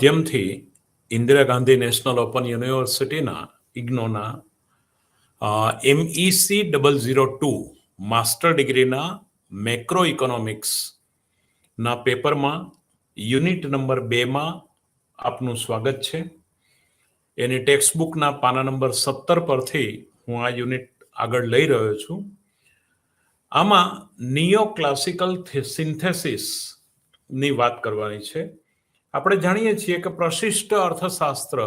માધ્યમથી Indira Gandhi national open યુનિવર્સિટીના ઇગ્નોના MEC 002 master ડિગ્રીના મેક્રો ઇકોનોમિક્સના પેપરમાં યુનિટ નંબર 2માં આપનું સ્વાગત છે. એની ટેક્સ્ટબુકના પાના નંબર 17 પરથી હું આ યુનિટ આગળ લઈ રહ્યો છું. આમાં નિયો ક્લાસિકલ સિન્થેસિસની વાત કરવાની છે. આપણે જાણીએ છીએ કે પ્રશિષ્ટ અર્થશાસ્ત્ર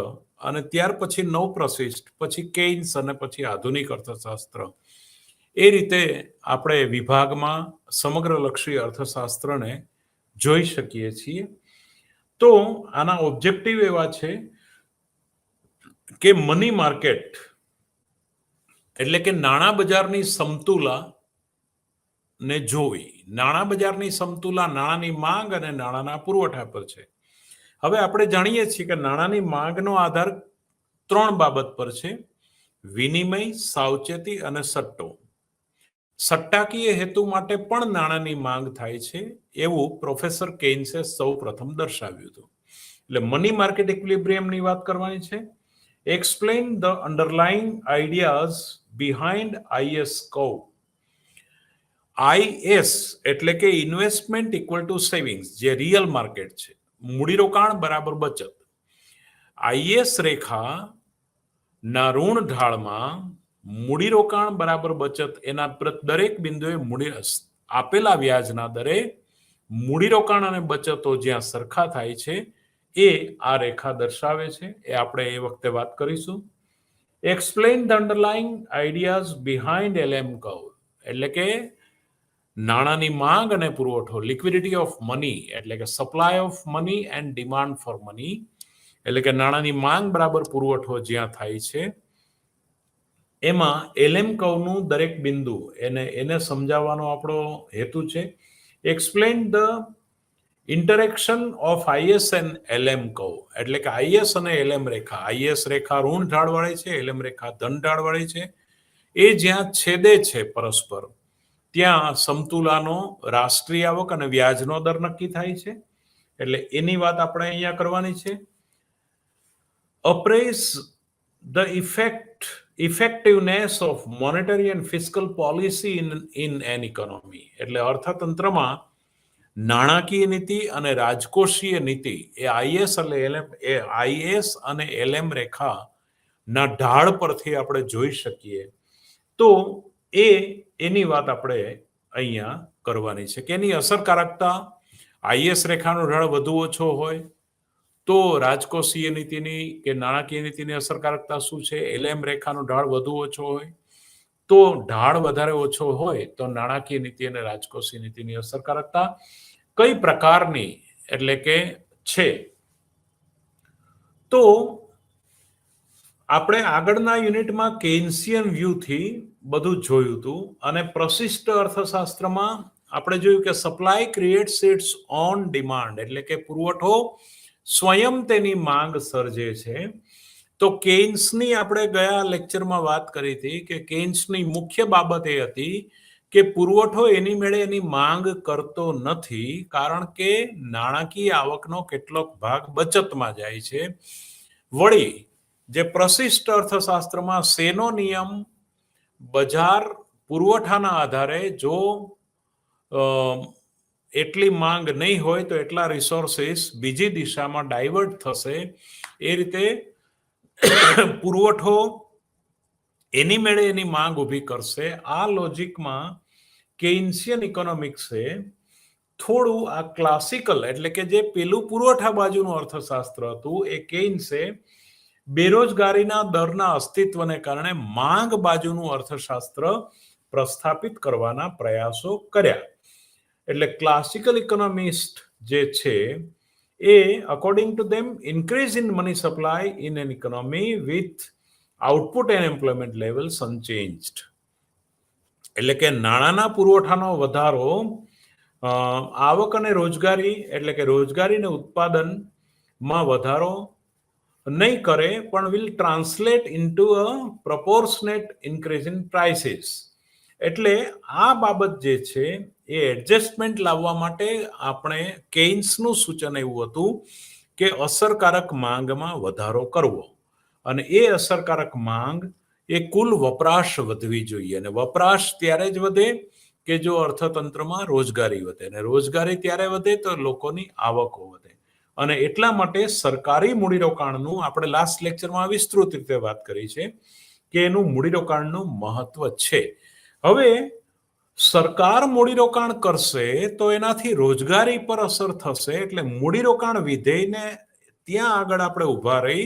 અને ત્યાર પછી નવપ્રશિષ્ટ, પછી કેઇન્સ અને પછી આધુનિક અર્થશાસ્ત્ર, એ રીતે આપણે વિભાગમાં સમગ્રલક્ષી અર્થશાસ્ત્રને જોઈ શકીએ છીએ. તો આના ઓબ્જેક્ટિવ એવા છે કે મની માર્કેટ એટલે કે નાણાં બજારની સમતુલા ને જોવી. નાણાં બજારની સમતુલા નાણાંની માંગ અને નાણાંના પુરવઠા પર છે. હવે આપણે જાણીએ છીએ કે નાણાંની માંગનો આધાર 3 બાબત પર છે: વિનિમય, સાવચેતી અને સટ્ટો. સટ્ટાકીય હેતુ માટે પણ નાણાંની માંગ થાય છે એવું પ્રોફેસર કેઇન્સે સૌ પ્રથમ દર્શાવ્યું હતું. એટલે મની માર્કેટ ઇક્વિલિબ્રિયમની વાત કરવાની છે. Explain the underlying ideas behind IS curve. IS એટલે કે ઇન્વેસ્ટમેન્ટ ઇક્વલ ટુ સેવિંગ્સ, જે રિયલ માર્કેટ છે. મૂડીરોકાણ બરાબર બચત. IS રેખા ના ઋણ ઢાળમાં મૂડીરોકાણ બરાબર બચત, એના દરેક બિંદુએ આપેલા વ્યાજના દરે મૂડીરોકાણ અને બચતો જ્યાં સરખા થાય છે એ આ રેખા દર્શાવે છે. એ આપણે એ વખતે વાત કરીશું. Explain the underlying ideas behind LM curve એટલે કે નાણાંની માંગ અને પુરવઠો, લિક્વિડિટી ઓફ મની એટલે કે supply of money and demand for money, એટલે કે નાણાંની માંગ બરાબર પુરવઠો જ્યાં થાય છે એમાં LM કર્વનું દરેક બિંદુ એને સમજાવવાનો આપણો હેતુ છે. Explain the interaction of IS and LM curve એટલે કે IS અને LM રેખા. IS રેખા ઋણ ઢાળવાળી છે, LM રેખા ધન ઢાળવાળી છે. એ જ્યાં છેદે છે પરસ્પર, ત્યાં સમતુલાનો રાષ્ટ્રીય આવક અને વ્યાજનો દર નક્કી થાય છે. એટલે એની વાત આપણે અહીંયા કરવાની છે. Appraise the effectiveness of monetary and fiscal policy in an economy એટલે અર્થતંત્રમાં નાણાકીય નીતિ અને રાજકોષીય નીતિ એ IS અને LM રેખાના ઢાળ પરથી આપણે જોઈ શકીએ. તો એની વાત આપણે અહીંયા કરવાની છે કે એની અસરકારકતા, IS રેખાનો ઢાળ વધુ ઓછો હોય તો રાજકોષીય નીતિની કે નાણાકીય નીતિની અસરકારકતા શું છે. LM રેખાનો ઢાળ વધુ ઓછો હોય તો ઢાળ વધારે ઓછો હોય તો નાણાકીય નીતિ અને રાજકોષીય નીતિની અસરકારકતા કઈ પ્રકારની એટલે કે છે. તો આપણે આગળના યુનિટમાં કેઇન્સિયન વ્યૂથી બધું જોયું હતું અને પ્રશિષ્ટ અર્થશાસ્ત્રમાં આપણે જોયું કે supply creates its own demand એટલે કે પુરવઠો સ્વયં તેની માંગ સર્જે છે. તો કેઇન્સની આપણે ગયા લેક્ચરમાં વાત કરી હતી કે કેઇન્સની મુખ્ય બાબત એ હતી કે પુરવઠો એની મેળે એની માંગ કરતો નથી, કારણ કે નાણાકીય આવકનો કેટલોક ભાગ બચતમાં જાય છે. વળી જે પ્રશિષ્ટ અર્થશાસ્ત્રમાં શેનો નિયમ, બજાર પુરવઠાના આધારે જો એટલી માંગ નહીં હોય તો એટલા રિસોર્સિસ બીજી દિશામાં ડાયવર્ટ થશે. એ રીતે પુરવઠો એની મેળે એની માંગ ઊભી કરશે. આ લોજિકમાં કેઇન્સિયન ઇકોનોમિક્સે થોડું આ ક્લાસિકલ એટલે કે જે પેલું પુરવઠા બાજુનું અર્થશાસ્ત્ર હતું એ કેઇન્સે બેરોજગારીના દરના અસ્તિત્વને કારણે માંગ બાજુનું અર્થશાસ્ત્ર પ્રસ્થાપિત કરવાના પ્રયાસો કર્યા. એટલે ક્લાસિકલ ઇકોનોમિસ્ટ જે છે એ according to them increase in money supply in an economy with output and employment levels unchanged એટલે કે નાણાંના પુરવઠાનો વધારો આવક અને રોજગારી એટલે કે રોજગારી અને ઉત્પાદનમાં વધારો નહીં કરે, પણ will translate into a proportionate increase in prices. એટલે આ બાબત જે છે એ એડજસ્ટમેન્ટ લાવવા માટે આપણે કેઇન્સનું સૂચન એવું હતું કે અસરકારક માંગમાં વધારો કરવો, અને એ અસરકારક માંગ એ કુલ વપરાશ વધવી જોઈએ, અને વપરાશ ત્યારે જ વધે કે જો અર્થતંત્રમાં રોજગારી વધે, અને રોજગારી ત્યારે વધે તો લોકોની આવકો વધે. અને એટલા માટે સરકારી મૂડીરોકાણનું આપણે લાસ્ટ લેક્ચરમાં વિસ્તૃત રીતે વાત કરી છે કે એનું મૂડીરોકાણનું મહત્વ છે. હવે સરકાર મૂડીરોકાણ કરશે તો એનાથી રોજગારી પર અસર થશે, એટલે મૂડીરોકાણ વિધેયને ત્યાં આગળ આપણે ઊભા રહી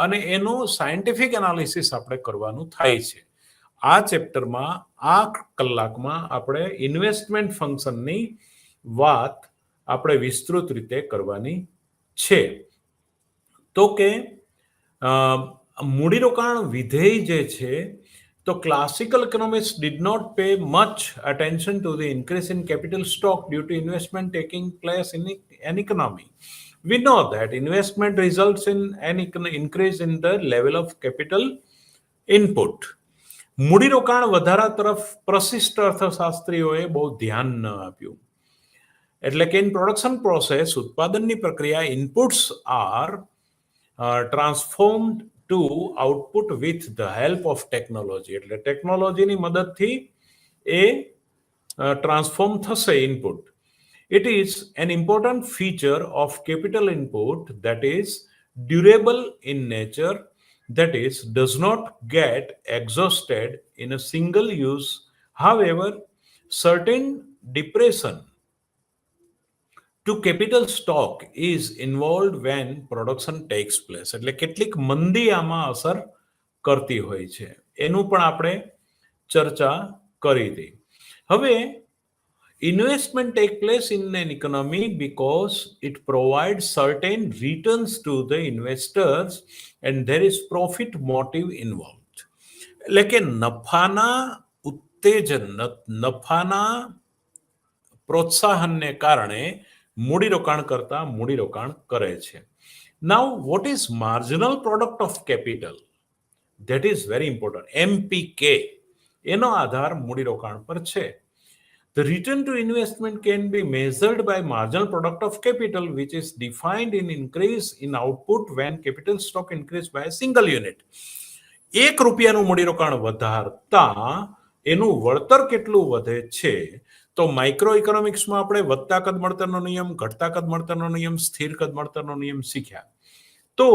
અને એનું સાયન્ટિફિક એનાલિસિસ આપણે કરવાનું થાય છે. આ ચેપ્ટરમાં આ કલાકમાં આપણે ઇન્વેસ્ટમેન્ટ ફંક્શનની વાત આપણે વિસ્તૃત રીતે કરવાની છે. તો કે મૂડીરોકાણ વિધેય જે છે, તો classical economists did not pay much attention to the increase in capital stock due to investment taking place in an economy. We know that investment results in an increase in the level of capital input. મૂડીરોકાણ વધારા તરફ પ્રશિષ્ટ અર્થશાસ્ત્રીઓએ બહુ ધ્યાન ન આપ્યું. એટલે કે in production process, ઉત્પાદનની પ્રક્રિયા, inputs are transformed to output with the help of technology. એટલે ટેકનોલોજીની મદદથી એ ટ્રાન્સફોર્મ થશે input. It is an important feature of capital input that is durable in nature, that is, does not get exhausted in a single use. However, certain depression to capital stock is involved when production takes place. એટલે કેટલીક મંદી આમાં અસર કરતી હોય છે, એનું પણ આપણે ચર્ચા કરી હતી. હવે investment take place in an economy because it provides certain returns to the investors and there is profit motive involved. એટલે કે નફાના ઉત્તેજન, નફાના પ્રોત્સાહનને કારણે મૂડીરોકાણકર્તા મૂડીરોકાણ કરે છે. Now, what is marginal product of capital? That is very important. MPK એનો આધાર મૂડીરોકાણ પર છે. The return to investment can be measured by marginal product of capital, which is defined in increase in output when capital stock increased by a single unit. ₹1 મૂડીરોકાણ વધારતા એનું વળતર કેટલું વધે છે, તો માઇક્રો ઇકોનોમિક્સમાં આપણે વધતા કદ મળતરનો નિયમ, ઘટતા કદ મળતરનો નિયમ, સ્થિર કદ મળતરનો નિયમ શીખ્યા. તો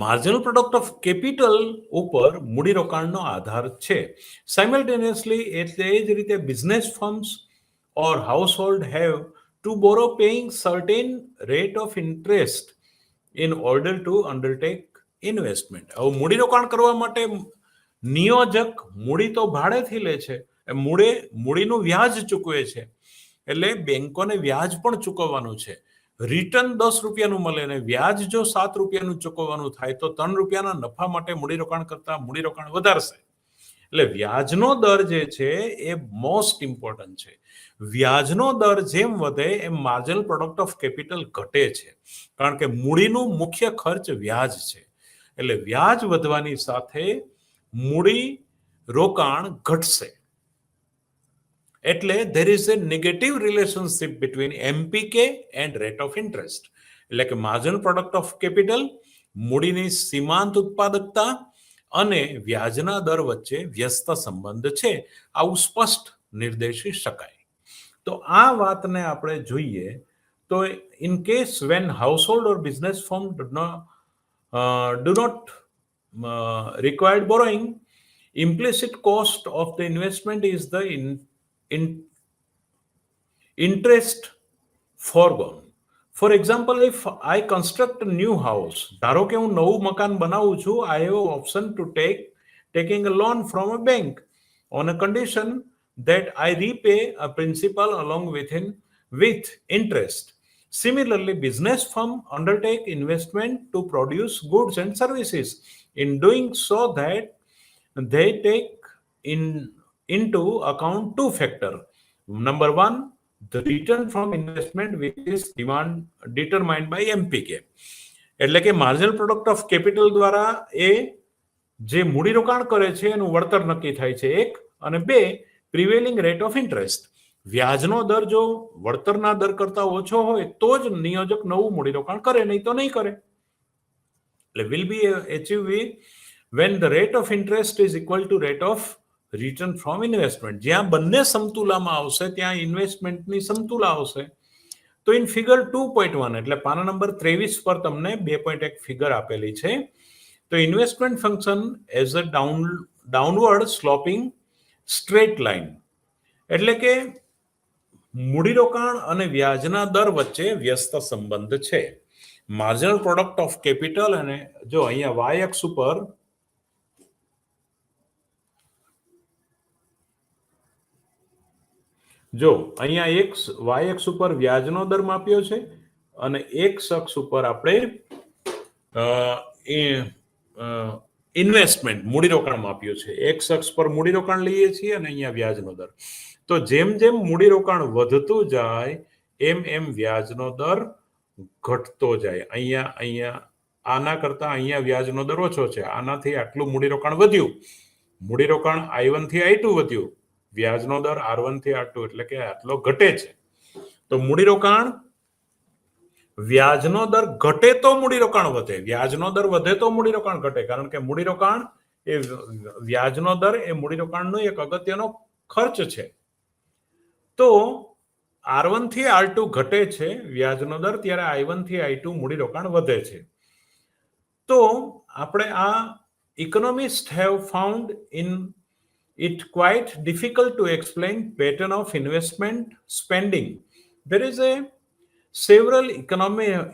માર્જિનલ પ્રોડક્ટ ઓફ કેપિટલ ઉપર મૂડીરોકાણનો આધાર છે. સાયમલ્ટેનિયસલી એટલે એ જ રીતે business firms or household have to borrow paying certain rate of interest in order to undertake investment. હવે મૂડીરોકાણ કરવા માટે નિયોજક મૂડી તો ભાડેથી લે છે, મૂડીનું વ્યાજ ચૂકવે છે, એટલે બેંકોને વ્યાજ પણ ચૂકવવાનું છે. રિટર્ન ₹10 મળે ને વ્યાજ જો ₹7 ચૂકવવાનું થાય તો ₹3 નફા માટે મૂડીરોકાણ કરતા મૂડીરોકાણ વધારશે. એટલે વ્યાજનો દર જે છે એ મોસ્ટ ઇમ્પોર્ટન્ટ છે. વ્યાજનો દર જેમ વધે એમ માર્જિનલ પ્રોડક્ટ ઓફ કેપિટલ ઘટે છે, કારણ કે મૂડીનું મુખ્ય ખર્ચ વ્યાજ છે. એટલે વ્યાજ વધવાની સાથે મૂડી રોકાણ ઘટશે. એટલે there is a negative relationship between MPK and rate of interest. એટલે કે marginal product of capital, મૂડીની સીમાંત ઉત્પાદકતા અને વ્યાજના દર વચ્ચે વ્યસ્ત સંબંધ છે, આવું સ્પષ્ટ નિર્દેશી શકાય. તો આ વાતને આપણે જોઈએ તો in case when household or business firm do not require borrowing, implicit cost of the investment is the interest foregone. For example, if I construct a new house, ધારો કે હું નવું મકાન બનાવું છું, I have option to taking a loan from a bank on a condition that I repay a principal along with interest. Similarly, business firm undertake investment to produce goods and services. In doing so, that they take into account two factors. Number one, the return from investment, which is determined by MPK. એટલે કે marginal product of capital દ્વારા એ જે મૂડીરોકાણ કરે છે એનું વળતર નક્કી થાય છે, એક, અને બે, પ્રિવેલિંગ રેટ ઓફ ઇન્ટરેસ્ટ. વ્યાજનો દર જો વળતરના દર કરતા ઓછો હોય તો જ નિયોજક નવું મૂડીરોકાણ કરે, નહીં તો નહીં કરે. એટલે will be achieved when the rate of interest is equal to rate of return from investment. જ્યાં બંને સમતુલામાં આવશે ત્યાં ઇન્વેસ્ટમેન્ટની સમતુલા આવશે. તો ઇન ફિગર 2.1 એટલે પાના નંબર 23 પર તમને 2.1 ફિગર આપેલી છે. તો investment function as a downward sloping straight line, એટલે કે મૂડીરોકાણ અને વ્યાજના દર વચ્ચે વ્યસ્ત સંબંધ છે. માર્જિનલ પ્રોડક્ટ ઓફ કેપિટલ, અને જો અહીંયા વાય એક્સ ઉપર જો અહીંયા એક્સ વાય એક્સ ઉપર વ્યાજનો દર માપ્યો છે અને એક્સ અક્ષ ઉપર આપણે ઇન્વેસ્ટમેન્ટ મૂડીરોકાણ માપ્યું છે. એક્સ અક્ષ પર મૂડીરોકાણ લઈએ છીએ અને અહીંયા વ્યાજનો દર. તો જેમ જેમ મૂડીરોકાણ વધતું જાય એમ એમ વ્યાજનો દર ઘટતો જાય. અહીંયા આના કરતા અહીંયા વ્યાજનો દર ઓછો છે. આનાથી આટલું મૂડીરોકાણ વધ્યું, મૂડીરોકાણ I1 થી I2 વધ્યું, વ્યાજનો દર R1 થી R2 એટલે કે આટલો ઘટે છે. તો મૂડીરોકાણ વ્યાજનો દર ઘટે તો મૂડીરોકાણ વધે, વ્યાજનો દર વધે તો મૂડીરોકાણ ઘટે, કારણ કે મૂડીરોકાણ એ વ્યાજનો દર એ મૂડીરોકાણનો એક અગત્યનો ખર્ચ છે. તો R1 થી R2 ઘટે છે વ્યાજનો દર, ત્યારે I1 થી I2 મૂડીરોકાણ વધે છે. તો આપણે આ economists have found in it quite difficult to explain pattern of investment spending. There is a several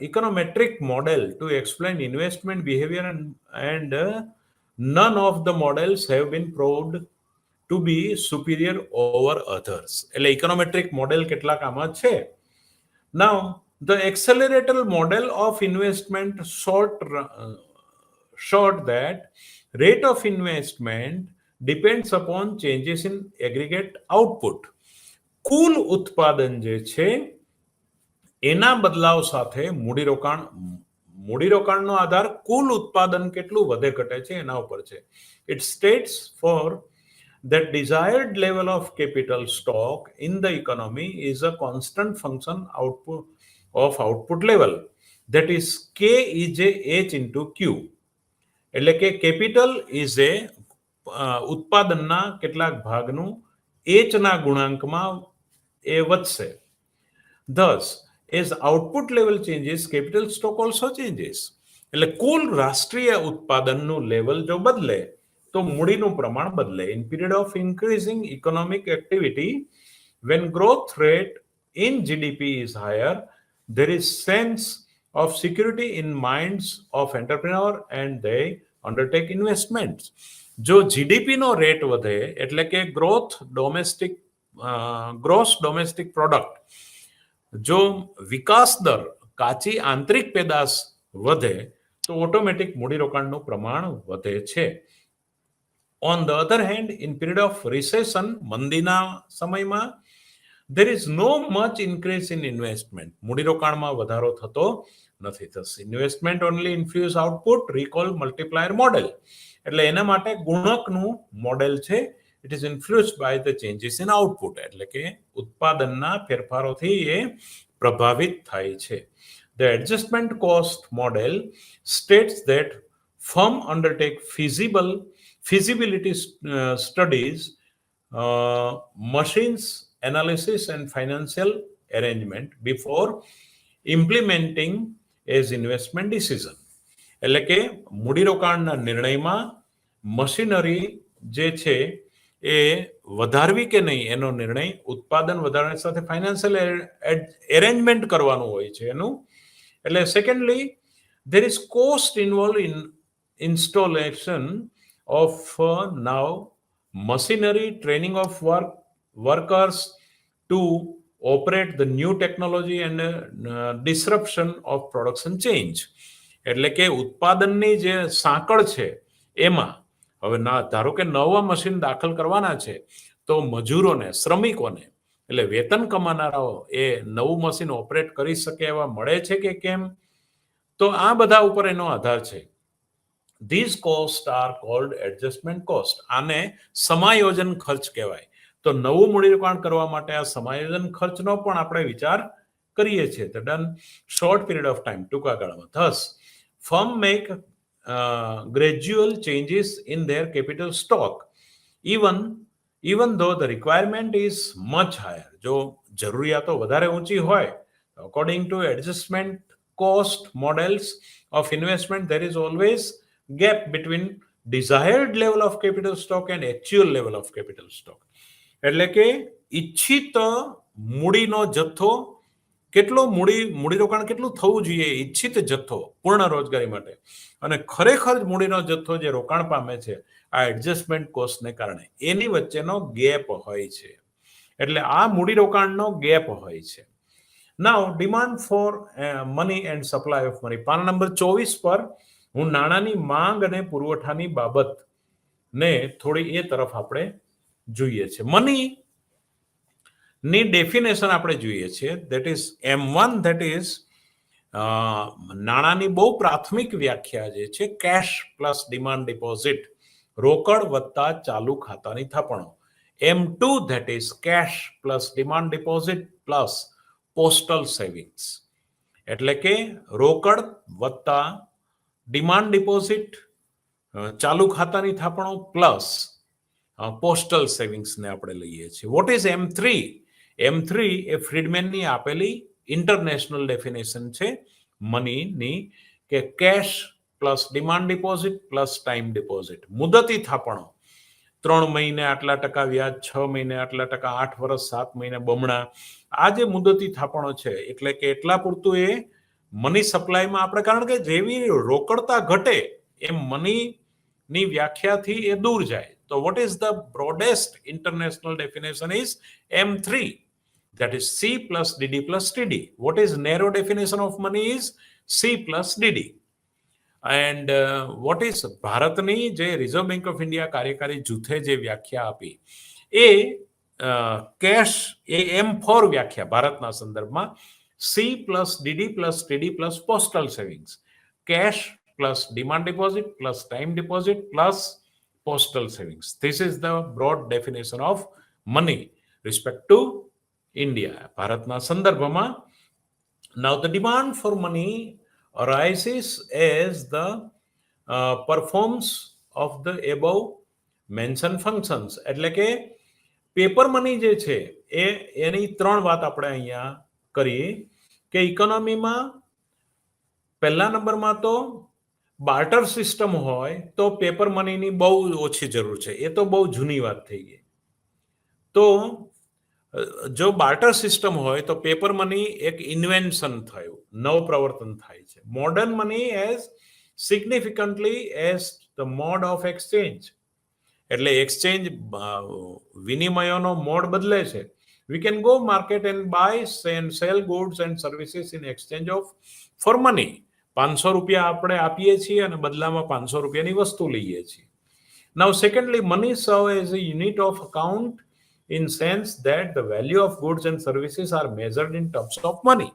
econometric model to explain investment behavior and none of the models have been proved to be superior over others. એટલે econometric model કેટલાક આમાં છે. Now the accelerator model of investment showed that rate of investment depends upon changes in aggregate output. કુલ ઉત્પાદન જે છે એના બદલાવ સાથે મૂડીરોકાણનો આધાર કુલ ઉત્પાદન કેટલું વધે ઘટે છે એના ઉપર છે. It states for that desired level of capital stock in the economy is a constant function of output level, that is K is a H into Q. એટલે કે કેપિટલ ઇઝ એ ઉત્પાદનના કેટલાક ભાગનું H ના ગુણાંકમાં એ વધશે. Thus, as output level changes, capital stock also changes. એટલે કુલ રાષ્ટ્રીય ઉત્પાદનનું લેવલ જો બદલે તો મૂડીનું પ્રમાણ બદલે. In period of increasing economic activity, when growth rate in GDP is higher, there is sense of security in minds of entrepreneur and they undertake investments. જો GDP નો rate વધે એટલે કે ગ્રોસ ડોમેસ્ટિક પ્રોડક્ટ, જો વિકાસ દર કાચી આંતરિક પેદાશ વધે તો ઓટોમેટિક મૂડીરોકાણનું પ્રમાણ વધે છે. On the other hand, in period of recession, મંદીના સમયમાં, there is no much increase in investment. મૂડીરોકાણમાં વધારો થતો નથી. થશે investment only influence output, recall multiplier model. એટલે એના માટે ગુણકનું મોડેલ છે. It is influenced by the changes in output. એટલે કે ઉત્પાદનના ફેરફારોથી એ પ્રભાવિત થાય છે. The adjustment cost model states that firm undertake feasibility studies, machines analysis and financial arrangement before implementing as investment decision. એટલે કે મૂડીરોકાણના નિર્ણયમાં મશીનરી જે છે એ વધારવી કે નહીં એનો નિર્ણય ઉત્પાદન વધારવા સાથે ફાઇનાન્શિયલ એરેન્જમેન્ટ કરવાનું હોય છે એનું. એટલે secondly, there is cost involved in installation of now machinery, training of workers to operate the new technology and disruption of production change. એટલે કે ઉત્પાદનની જે સાંકળ છે એમાં હવે ધારો કે નવા મશીન દાખલ કરવાના છે તો મજૂરોને, શ્રમિકોને, એટલે વેતન કમાનારાઓ એ નવું મશીન ઓપરેટ કરી શકે એવા મળે છે કે કેમ, તો આ બધા ઉપર એનો આધાર છે. These costs are called adjustment cost. આને સમાયોજન ખર્ચ કહેવાય. તો નવું મૂડીરોકાણ કરવા માટે આ સમાયોજન ખર્ચનો પણ આપણે વિચાર કરીએ છીએ. તો done short period of time, ટૂંકા ગાળામાં. Thus firm make gradual changes in their capital stock even though the requirement is much higher. જો જરૂરિયાતો વધારે ઊંચી હોય, according to adjustment cost models of investment, there is always gap between desired level of capital stock and actual level of capital stock. એટલે કે ઈચ્છિત મૂડીનો જથ્થો કેટલો, મૂડીરોકાણ કેટલું થવું જોઈએ, ઈચ્છિત જથ્થો પૂર્ણ રોજગારી માટે, અને ખરેખર મૂડીનો જથ્થો જે રોકાણ પામે છે આ એડજસ્ટમેન્ટ કોસ્ટને કારણે, એની વચ્ચેનો ગેપ હોય છે. એટલે આ મૂડીરોકાણનો ગેપ હોય છે. Now demand for money and supply of money. પાના નંબર 24 પર હું નાણાંની માંગ અને પુરવઠાની બાબતને થોડી એ તરફ આપણે જોઈએ છે. મની ની ડેફિનેશન આપણે જોઈએ છીએ. That is M1, that is નાણાંની બહુ પ્રાથમિક વ્યાખ્યા જે છે કેશ પ્લસ ડિમાન્ડ ડિપોઝિટ, રોકડ વત્તા ચાલુ ખાતાની થાપણો. M2, that is cache plus demand deposit plus postal savings. એટલે કે રોકડ વત્તા ડિમાન્ડ ડિપોઝિટ, ચાલુ ખાતાની થાપણો પ્લસ પોસ્ટલ સેવિંગ્સને આપણે લઈએ છીએ. What is M3? M3 એ ફ્રીડમેનની આપેલી ઇન્ટરનેશનલ ડેફિનેશન છે મનીની, કે cash plus demand deposit plus time deposit. મુદતી થાપણો 3 મહિને આટલા ટકા વ્યાજ, 6 મહિને આટલા ટકા, 8 વર્ષ 7 મહિને બમણા. આ જે મુદતી થાપણો છે એટલે કે એટલા પૂરતું એ મની સપ્લાયમાં આપણે, કારણ કે જેવી રોકડતા ઘટે એમ મનીની વ્યાખ્યાથી એ દૂર જાય. તો what is the broadest international definition is M3, that is C plus DD plus TD. What is narrow definition of money is C plus DD. And what is ભારતની જે રિઝર્વ બેંક ઓફ ઇન્ડિયા કાર્યકારી જૂથે જે વ્યાખ્યા આપી એ cache એ M4 વ્યાખ્યા ભારતના સંદર્ભમાં C plus DD plus TD plus postal savings. Cash plus demand deposit plus time deposit plus postal savings. This is the broad definition of money respect to India. ભારતના સંદર્ભમાં. Now the demand for money arises as the performance of the above mentioned functions. એટલે કે paper money જે છે એની 3 વાત આપણે અહીંયા કરીએ કે ઇકોનોમીમાં પહેલા નંબરમાં તો બાર્ટર સિસ્ટમ હોય તો પેપર મનીની બહુ ઓછી જરૂર છે. એ તો બહુ જૂની વાત થઈ ગઈ. તો જો બાર્ટર સિસ્ટમ હોય તો પેપર મની એક ઇન્વેન્શન થયું, નવ પ્રવર્તન થાય છે. Modern money as significantly as the mode of exchange. એટલે એક્સચેન્જ વિનિમયોનો મોડ બદલે છે. We can go market and buy and sell goods and services in exchange of for money. 500 રૂપિયા આપણે આપીએ છીએ અને બદલામાં 500 રૂપિયાની વસ્તુ લઈએ છીએ. નાઉ સેકન્ડલી, મની સર્વ as a unit of account in sense that the value of goods and services are measured in terms of money.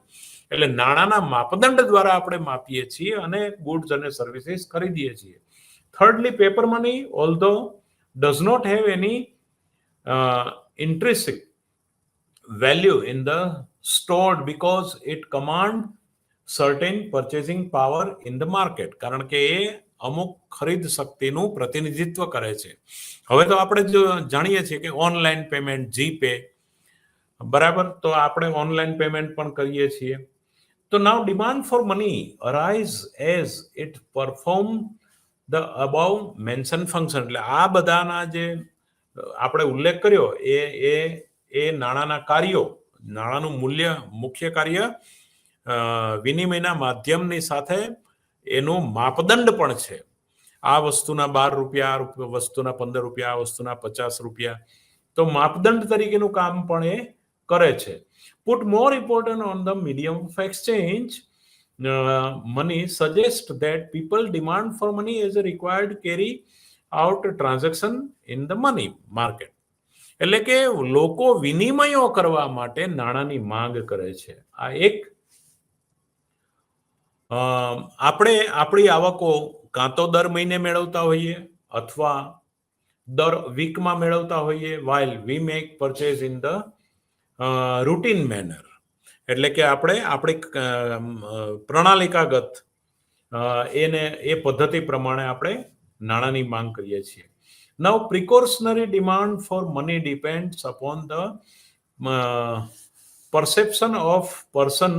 એટલે નાણાંના માપદંડ દ્વારા આપણે માપીએ છીએ અને ગુડ્સ અને સર્વિસીસ ખરીદીએ છીએ. થર્ડલી, paper money although does not have any intrinsic value in the stored because it command certain purchasing power in the market. કારણ કે એ અમુક ખરીદ શક્તિનું પ્રતિનિધિત્વ કરે છે. હવે તો આપણે જો જાણીએ છીએ કે ઓનલાઈન પેમેન્ટ, જીપે, બરાબર, તો આપણે ઓનલાઈન પેમેન્ટ પણ કરીએ છીએ. તો now demand for money arise as it perform the above mention function. એટલે આ બધાના જે આપણે ઉલ્લેખ કર્યો એ નાણાંના કાર્યો, નાણાંનું મૂલ્ય, મુખ્ય કાર્ય વિનિમયના માધ્યમની સાથે એનું માપદંડ પણ છે. આ વસ્તુના 12 રૂપિયા, આ વસ્તુના 15 રૂપિયા, આ વસ્તુના 50 રૂપિયા. તો માપદંડ તરીકેનું કામ પણ એ કરે છે. Put more important on the medium of exchange money suggest that people demand for money as a required carry out transaction in the money market. એટલે કે લોકો વિનિમયો કરવા માટે નાણાંની માંગ કરે છે. આ એક આપણે આપણી આવકો કાં તો દર મહિને મેળવતા હોઈએ અથવા દર વીકમાં મેળવતા હોઈએ, while we make purchase in the routine manner, એટલે કે આપણે આપણી પ્રણાલિકાગત એને એ પદ્ધતિ પ્રમાણે આપણે નાણાંની માંગ કરીએ છીએ. Now precautionary demand for money depends upon the perception of person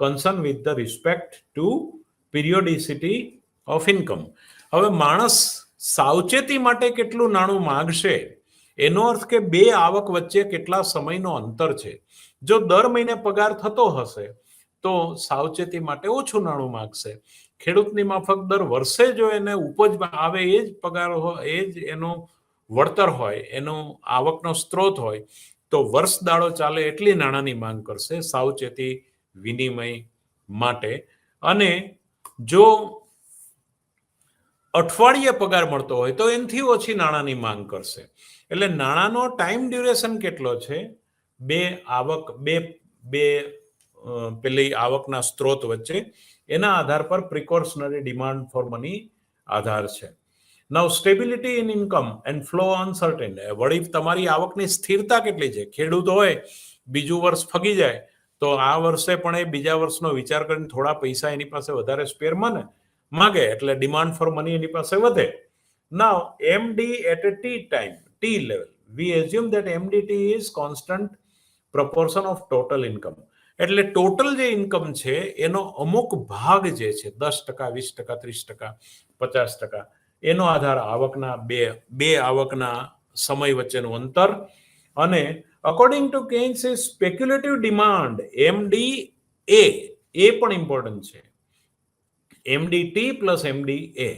concerned with the respect to periodicity of income. હવે માણસ સાવચેતી માટે કેટલું નાણું માંગશે એનો અર્થ કે બે આવક વચ્ચે કેટલા સમયનો અંતર છે. જો દર મહિને પગાર થતો હશે તો સાવચેતી માટે ઓછું નાણું માંગશે. ખેડૂતની માફક દર વર્ષે જો એને ઉપજ આવે એ જ પગાર હોય, એ જ એનો વળતર હોય, એનો આવકનો સ્ત્રોત હોય, તો વર્ષ દાડો ચાલે એટલી નાણાંની માંગ કરશે સાવચેતી વિનિમય માટે. અને જો અઠવાડિયે પગાર મળતો હોય તો એનાથી ઓછી નાણાંની માંગ કરશે. એટલે નાણાંનો ટાઈમ ડ્યુરેશન કેટલો છે બે પેલી આવકના સ્ત્રોત વચ્ચે, એના આધાર પર પ્રિકોશનરી ડિમાન્ડ ફોર મની આધાર છે. Now stability in income and flow uncertain. વળી તમારી આવકની સ્થિરતા કેટલી છે. ખેડૂત હોય, બીજું વર્ષ ફગી જાય તો આ વર્ષે પણ એ બીજા વર્ષનો વિચાર કરીને થોડા પૈસા એની પાસે વધારે સ્પેર માગે, એટલે ડિમાન્ડ ફોર મની એની પાસે વધે. Now MD at a T level, we assume that MDT is constant proportion of total income. એટલે ટોટલ જે ઇન્કમ છે એનો અમુક ભાગ જે છે 10%, 20%, 30%, 50%, એનો આધાર આવકના બે આવકના સમય વચ્ચેનું અંતર. અને according to Keynes is speculative demand, MD એ પણ ઇમ્પોર્ટન્ટ છે. એમડીટી પ્લસ એમડી એ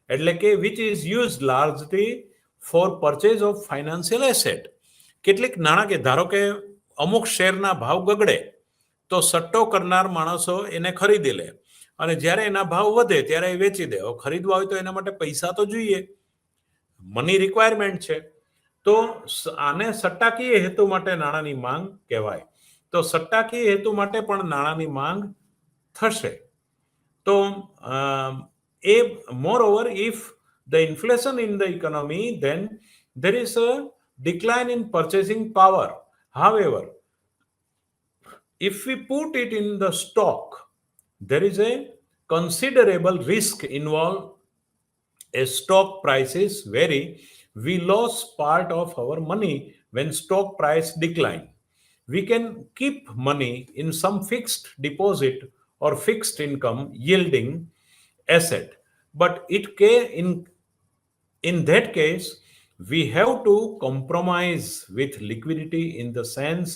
એટલે કે which is use largely for purchase of financial asset. કેટલીક નાણાકીય, ધારો કે અમુક શેરના ભાવ ગગડે તો સટ્ટો કરનાર માણસો એને ખરીદી લે અને જ્યારે એના ભાવ વધે ત્યારે એ વેચી દે. ખરીદવા હોય તો એના માટે પૈસા તો જોઈએ, મની રિક્વાયરમેન્ટ છે. તો આને સટ્ટાકીય હેતુ માટે નાણાંની માંગ કહેવાય. તો સટ્ટાકીય હેતુ માટે પણ નાણાંની માંગ થશે. તો એ moreover, if the inflation in the economy, then there is a decline in purchasing power. However, if we put it in the stock, there is a considerable risk involved. As stock prices vary, we lose part of our money when stock price decline. We can keep money in some fixed deposit or fixed income yielding asset, but in that case we have to compromise with liquidity in the sense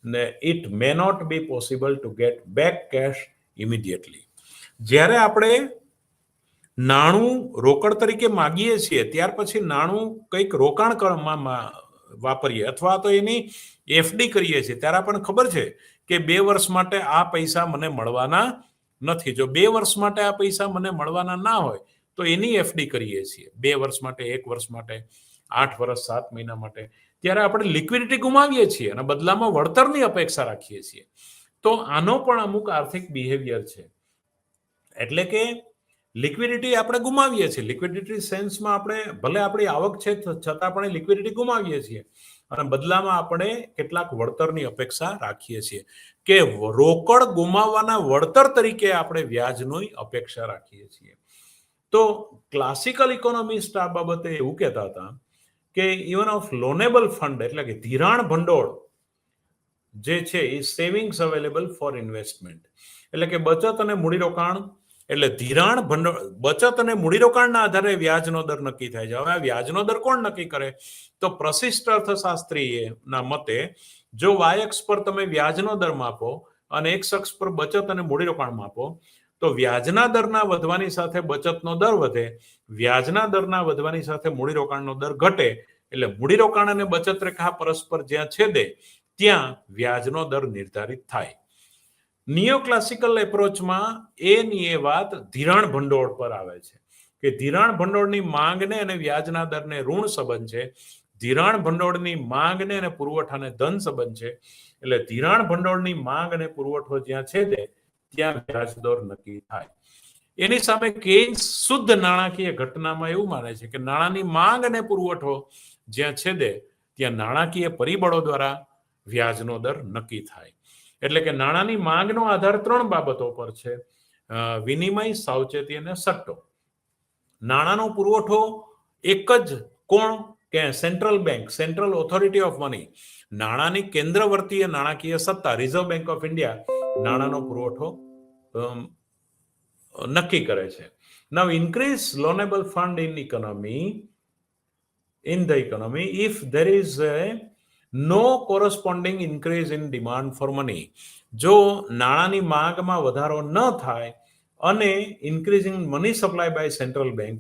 that it may not be possible to get back cash immediately. જ્યારે આપણે નાણું રોકડ તરીકે માગીએ છીએ ત્યાર પછી નાણું કંઈક રોકાણ વાપરીએ અથવા તો એની એફડી કરીએ છીએ ત્યારે આપણને ખબર છે કે 2 વર્ષ માટે આ પૈસા મને મળવાના નથી. જો 2 વર્ષ માટે આ પૈસા મને મળવાના ના હોય તો એની એફડી કરીએ છીએ 2 વર્ષ માટે, 1 વર્ષ માટે, 8 વર્ષ, 7 મહિના માટે. ત્યારે આપણે લિક્વિડિટી ગુમાવીએ છીએ અને બદલામાં વળતરની અપેક્ષા રાખીએ છીએ. તો આનો પણ અમુક આર્થિક બિહેવિયર છે. એટલે કે લિક્વિડિટી આપણે ગુમાવીએ છીએ. લિક્વિડિટી સેન્સમાં આપણે ભલે આપણી આવક છે છતાં પણ લિક્વિડિટી ગુમાવીએ છીએ અને બદલામાં આપણે કેટલાક વળતરની અપેક્ષા રાખીએ છીએ કે રોકડ ગુમાવવાના વળતર તરીકે આપણે વ્યાજની અપેક્ષા રાખીએ છીએ. તો ક્લાસિકલ ઇકોનોમિસ્ટ આ બાબતે એવું કહેતા હતા કે ઇવન ઓફ લોનેબલ ફંડ એટલે કે ધિરાણ ભંડોળ જે છે એ સેવિંગ્સ અવેલેબલ ફોર ઇન્વેસ્ટમેન્ટ. એટલે કે બચત અને મૂડીરોકાણ, એટલે ધિરાણ ભંડોળ, બચત અને મૂડીરોકાણના આધારે વ્યાજનો દર નક્કી થાય છે. હવે આ વ્યાજનો દર કોણ નક્કી કરે? તો પ્રશિષ્ટ અર્થશાસ્ત્રીના મતે જો વાય અક્ષ પર તમે વ્યાજનો દર માપો અને એક્સ અક્ષ પર બચત અને મૂડીરોકાણ માપો તો વ્યાજના દરના વધવાની સાથે બચતનો દર વધે, વ્યાજના દરના વધવાની સાથે મૂડીરોકાણનો દર ઘટે. એટલે મૂડીરોકાણ અને બચત રેખા પરસ્પર જ્યાં છેદે ત્યાં વ્યાજનો દર નિર્ધારિત થાય. નિયોક્લાસિકલ એપ્રોચમાં એની એ વાત ધિરાણ ભંડોળ પર આવે છે કે ધિરાણ ભંડોળની માંગને અને વ્યાજના દરને ઋણ સંબંધ છે, ધિરાણ ભંડોળની માંગને અને પુરવઠાને ધન સંબંધ છે. એટલે ધિરાણ ભંડોળની માંગ અને પુરવઠો જ્યાં છેદે ત્યાં વ્યાજ દર નક્કી થાય. એની સામે કેન્સ શુદ્ધ નાણાકીય ઘટનામાં એવું માને છે કે નાણાંની માંગ અને પુરવઠો જ્યાં છેદે ત્યાં નાણાકીય પરિબળો દ્વારા વ્યાજનો દર નક્કી થાય. એટલે કે નાણાંની માંગનો આધાર 3 બાબતો પર છે: વિનિમય, સાવચેતી અને સટ્ટો. નાણાંનો પુરવઠો એક જ કોણ કે central bank, central authority of money, નાણાંની કેન્દ્રવર્તીય નાણાકીય સત્તા રિઝર્વ બેંક ઓફ ઇન્ડિયા નાણાંનો પુરવઠો નક્કી કરે છે. Now increase loanable fund in the economy if there is no corresponding increase in demand for money. જો નાણાંની માંગમાં વધારો ન થાય અને increasing money supply by central bank,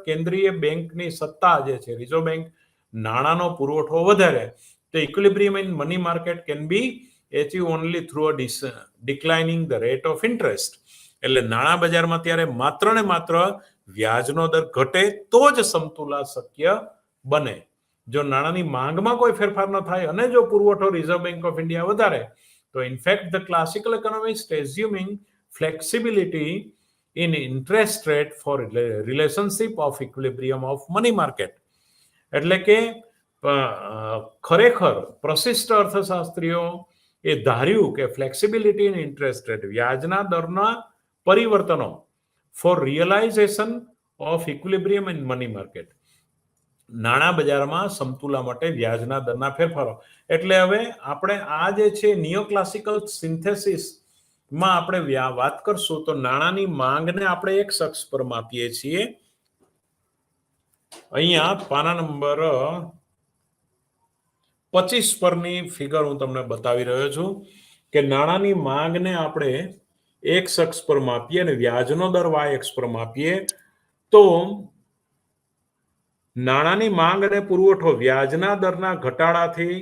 કેન્દ્રીય બેંકની સત્તા જે છે રિઝર્વ બેંક નાણાંનો પુરવઠો વધારે, તો equilibrium in money market can be achieved only through a declining the rate of interest. એટલે નાણાં બજારમાં ત્યારે માત્ર ને માત્ર વ્યાજનો દર ઘટે તો જ સમતુલા શક્ય બને. જો નાણાંની માંગમાં કોઈ ફેરફાર ન થાય અને જો પુરવઠો રિઝર્વ બેંક ઓફ ઇન્ડિયા વધારે, તો in fact the classical economist assuming flexibility in interest rate for relationship of equilibrium of money market. એટલે કે ખરેખર પ્રશિષ્ટ અર્થશાસ્ત્રીઓ એ ધાર્યું કે ફ્લેક્સિબિલિટી ઇન ઇન્ટરેસ્ટ રેટ, વ્યાજના દરના પરિવર્તનો for realisation of equilibrium in money market, નાણાં બજારમાં સમતુલા માટે વ્યાજના દરના ફેરફારો. એટલે હવે આપણે આ જે છે નિયો ક્લાસિકલ સિન્થેસિસ માં આપણે વાત કરશું તો નાણાંની માંગને આપણે એક અક્ષ પર માપીએ છીએ. અહીંયા પાના નંબર 25 પરની ફિગર હું તમને બતાવી રહ્યો છું કે નાણાંની માંગને આપણે એક અક્ષ પર માપીએ અને વ્યાજનો દર y અક્ષ પર માપીએ તો નાણાંની માંગ અને પુરવઠો વ્યાજના દરના ઘટાડાથી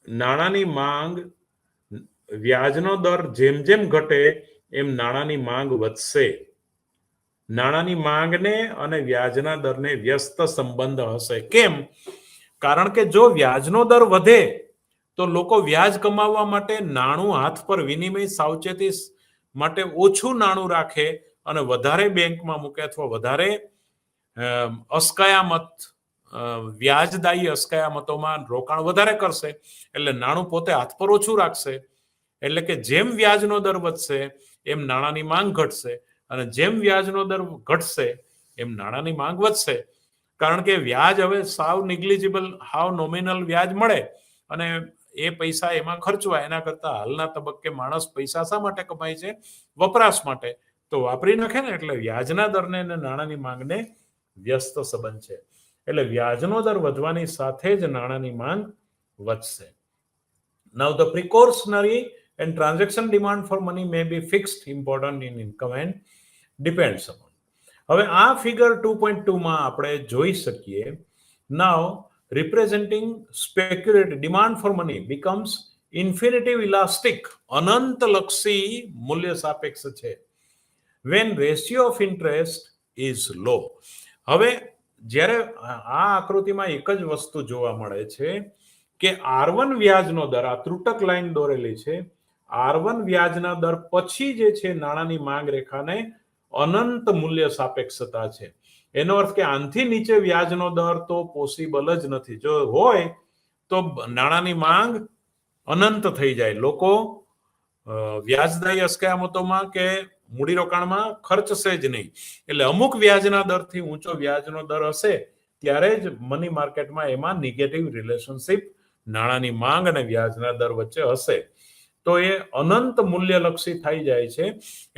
નાણાંની માંગ, વ્યાજનો દર જેમ જેમ ઘટે એમ નાણાંની માંગ વધશે. નાણાંની માંગને અને વ્યાજના દરને વ્યસ્ત સંબંધ હશે. કેમ? કારણ કે જો વ્યાજનો દર વધે તો લોકો વ્યાજ કમાવવા માટે નાણું હાથ પર વિનિમય સાવચેતી માટે ઓછું નાણું રાખે અને વધારે બેંકમાં મૂકે અથવા વધારે અસ્કયામત વ્યાજદાયી અસ્કયામતોમાં રોકાણ વધારે કરશે. એટલે નાણું પોતે હાથ પર ઓછું રાખશે. એટલે કે જેમ વ્યાજનો દર વધશે એમ નાણાંની માંગ ઘટશે અને જેમ વ્યાજનો દર ઘટશે એમ નાણાંની માંગ વધશે. કારણ કે વ્યાજ હવે સાવ નિગ્લિજિબલ, હાવ નોમિનલ વ્યાજ મળે અને એ પૈસા એમાં ખર્ચવા, એના કરતા હાલના તબક્કે માણસ પૈસા શા માટે કમાય છે? વપરાશ માટે. તો વાપરી નાખે ને, એટલે વ્યાજના દરને અને નાણાંની માંગને વ્યસ્ત સંબંધ છે. એટલે વ્યાજનો દર વધવાની સાથે જ નાણાંની માંગ વધશે. Now the precautionary and transaction demand for money may be fixed, important in income and depends upon. હવે આ ફિગર 2.2 માં આપણે જોઈ શકીએ. Now representing speculative demand for money becomes infinitive elastic, અનંતલક્ષી મૂલ્ય સાપેક્ષ છે when ratio of interest is low. હવે જ્યારે આ આકૃતિમાં એક જ વસ્તુ જોવા મળે છે કે R1 વ્યાજનો દર, આ ત્રુટક લાઈન દોરેલી છે, R1 વ્યાજના દર પછી જે છે નાણાંની માંગ રેખાને અનંત મૂલ્ય સાપેક્ષતા છે. એનો અર્થ કે આનથી નીચે વ્યાજનો દર તો પોસિબલ જ નથી. જો હોય તો નાણાંની માંગ અનંત થઈ જાય. લોકો વ્યાજદાયી અસ્કયામતોમાં કે મૂડીરોકાણમાં ખર્ચશે જ નહીં. એટલે અમુક વ્યાજના દરથી ઊંચો વ્યાજનો દર હશે ત્યારે જ મની માર્કેટમાં એમાં નેગેટિવ રિલેશનશિપ નાણાંની માંગ અને વ્યાજના દર વચ્ચે હશે. તો એ અનંત મૂલ્યલક્ષી થઈ જાય છે.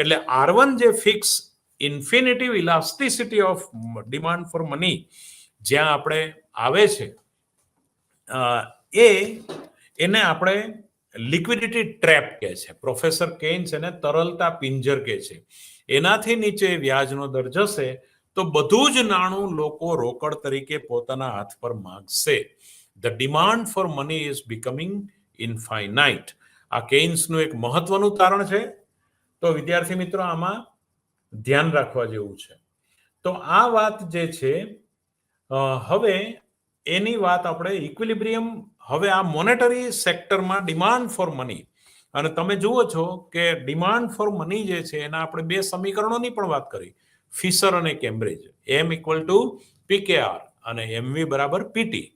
એટલે R1 જે fix infinitive elasticity of demand for money જ્યાં આપણે આવે છે એને આપણે લિક્વિડિટી ટ્રેપ કહે છે. પ્રોફેસર કેન્સ એને તરલતા પિંજર કહે છે. એનાથી નીચે વ્યાજનો દર જશે તો બધું જ નાણું લોકો રોકડ તરીકે પોતાના હાથ પર માંગશે. The demand for money is becoming infinite. આ કેન્સનું એક મહત્વનું તારણ છે. તો વિદ્યાર્થી મિત્રો આમાં ધ્યાન રાખવા જેવું છે. તો આ વાત જે છે હવે એની વાત આપણે ઇક્વિલિબ્રિયમ, હવે આ મોનેટરી સેક્ટરમાં ડિમાન્ડ ફોર મની અને તમે જુઓ છો કે ડિમાન્ડ ફોર મની જે છે એના આપણે બે સમીકરણોની પણ વાત કરી, ફિશર અને કેમ્બ્રિજ. એમ ઇક્વલ ટુ પીકેઆર અને એમવી બરાબર પીટી.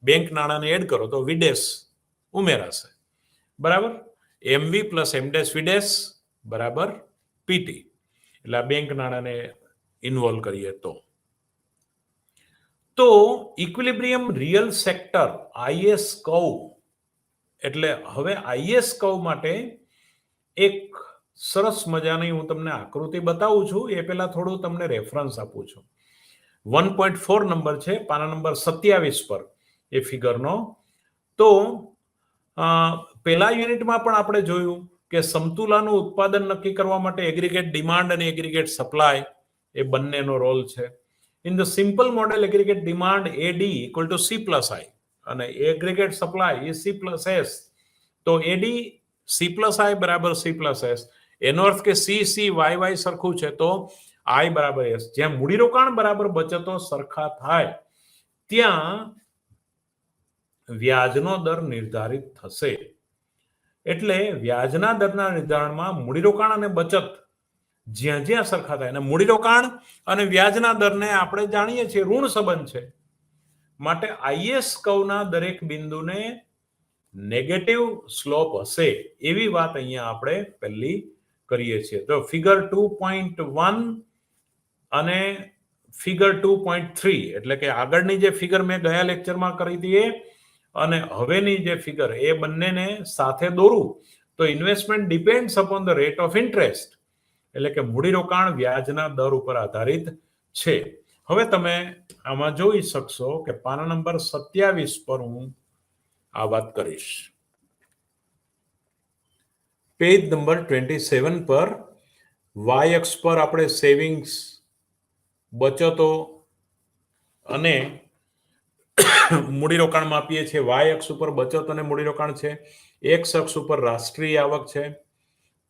બેંક નાણાંને એડ કરો તો વિડેસ ઉમેરાશે, બરાબર. એમવી પ્લસ એમડેસ વિડેસ બરાબર પીટી. એટલે આ બેંક નાણાંને ઇન્વોલ્વ કરીએ તો equilibrium real sector IS curve, એટલે હવે આઈએસ કર્વ માટે એક સરસ મજાની હું તમને આકૃતિ બતાવું છું. એ પહેલા થોડું તમને રેફરન્સ આપું છું. 1.4 નંબર છે, પાના નંબર 27 પર એ ફિગરનો. તો પહેલા યુનિટમાં પણ આપણે જોયું કે સમતુલાનું ઉત્પાદન નક્કી કરવા માટે એગ્રીગેટ ડિમાન્ડ અને એગ્રીગેટ સપ્લાય એ બંનેનો રોલ છે. In the simple model aggregate demand AD equal to C plus I અને એગ્રીગેટ સપ્લાય એ સી પ્લસ એસ. તો એડી સી પ્લસ આઈ બરાબર સી પ્લસ એસ. એનો અર્થ કે સી સી વાય વાય સરખું છે તો આઈ બરાબર એસ. જ્યાં મૂડીરોકાણ બરાબર બચતો સરખા થાય ત્યાં વ્યાજનો દર નિર્ધારિત થશે. એટલે વ્યાજના દરના નિર્ધારણમાં મૂડીરોકાણ અને બચત જ્યાં જ્યાં સરખા થાય, અને મૂડીરોકાણ અને વ્યાજના દરને આપણે જાણીએ છીએ ઋણ સંબંધ છે, માટે આઈએસ કર્વના દરેક બિંદુને નેગેટિવ સ્લોપ હશે એવી વાત અહીંયા આપણે પહેલી કરીએ છીએ. તો ફિગર 2.1 અને ફિગર 2.3 એટલે કે આગળની જે ફિગર મેં ગયા લેક્ચરમાં કરી હતી અને હવેની જે ફિગર એ બંનેને સાથે દોરું તો investment depends upon the rate of interest, એટલે કે મૂડીરોકાણ વ્યાજના દર ઉપર આધારિત છે. હવે તમે આમાં જોઈ શકશો કે પાના નંબર 27 પર હું આ વાત કરીશ. પેજ નંબર 27 પર વાય અક્ષ પર આપણે સેવિંગ્સ, બચતો અને મૂડીરોકાણ માપીએ છીએ. વાય અક્ષ ઉપર બચત અને મૂડીરોકાણ છે, એક્સ અક્ષ ઉપર રાષ્ટ્રીય આવક છે.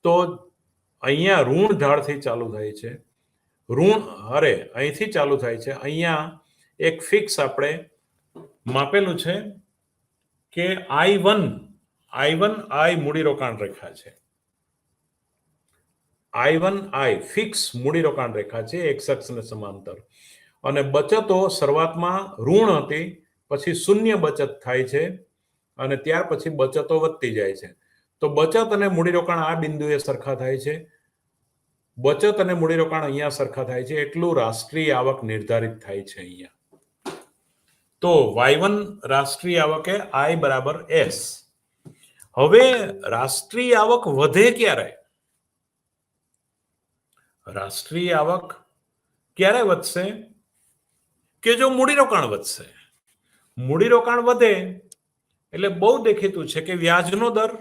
તો અહીંયા ઋણ ઢાળથી ચાલુ થાય છે, અહીંથી ચાલુ થાય છે. અહીંયા એક ફિક્સ આપણે માપેલું છે કે I1 મૂડીરોકાણ રેખા છે. I ફિક્સ મૂડીરોકાણ રેખા છે એક્સ અક્ષને સમાંતર. અને બચતો શરૂઆતમાં ઋણ હતી, પછી શૂન્ય બચત થાય છે અને ત્યાર પછી બચતો વધતી જાય છે. તો બચત અને મૂડીરોકાણ આ બિંદુએ સરખા થાય છે, બચત અને મૂડીરોકાણ અહીંયા સરખા થાય છે, એટલું રાષ્ટ્રીય આવક નિર્ધારિત થાય છે અહીંયા. તો Y1 રાષ્ટ્રીય આવકે I બરાબર S. હવે રાષ્ટ્રીય આવક વધે ક્યારે? રાષ્ટ્રીય આવક ક્યારે વધશે? કે જો મૂડીરોકાણ વધશે. મૂડીરોકાણ વધે એટલે બહુ દેખીતું છે કે વ્યાજનો દર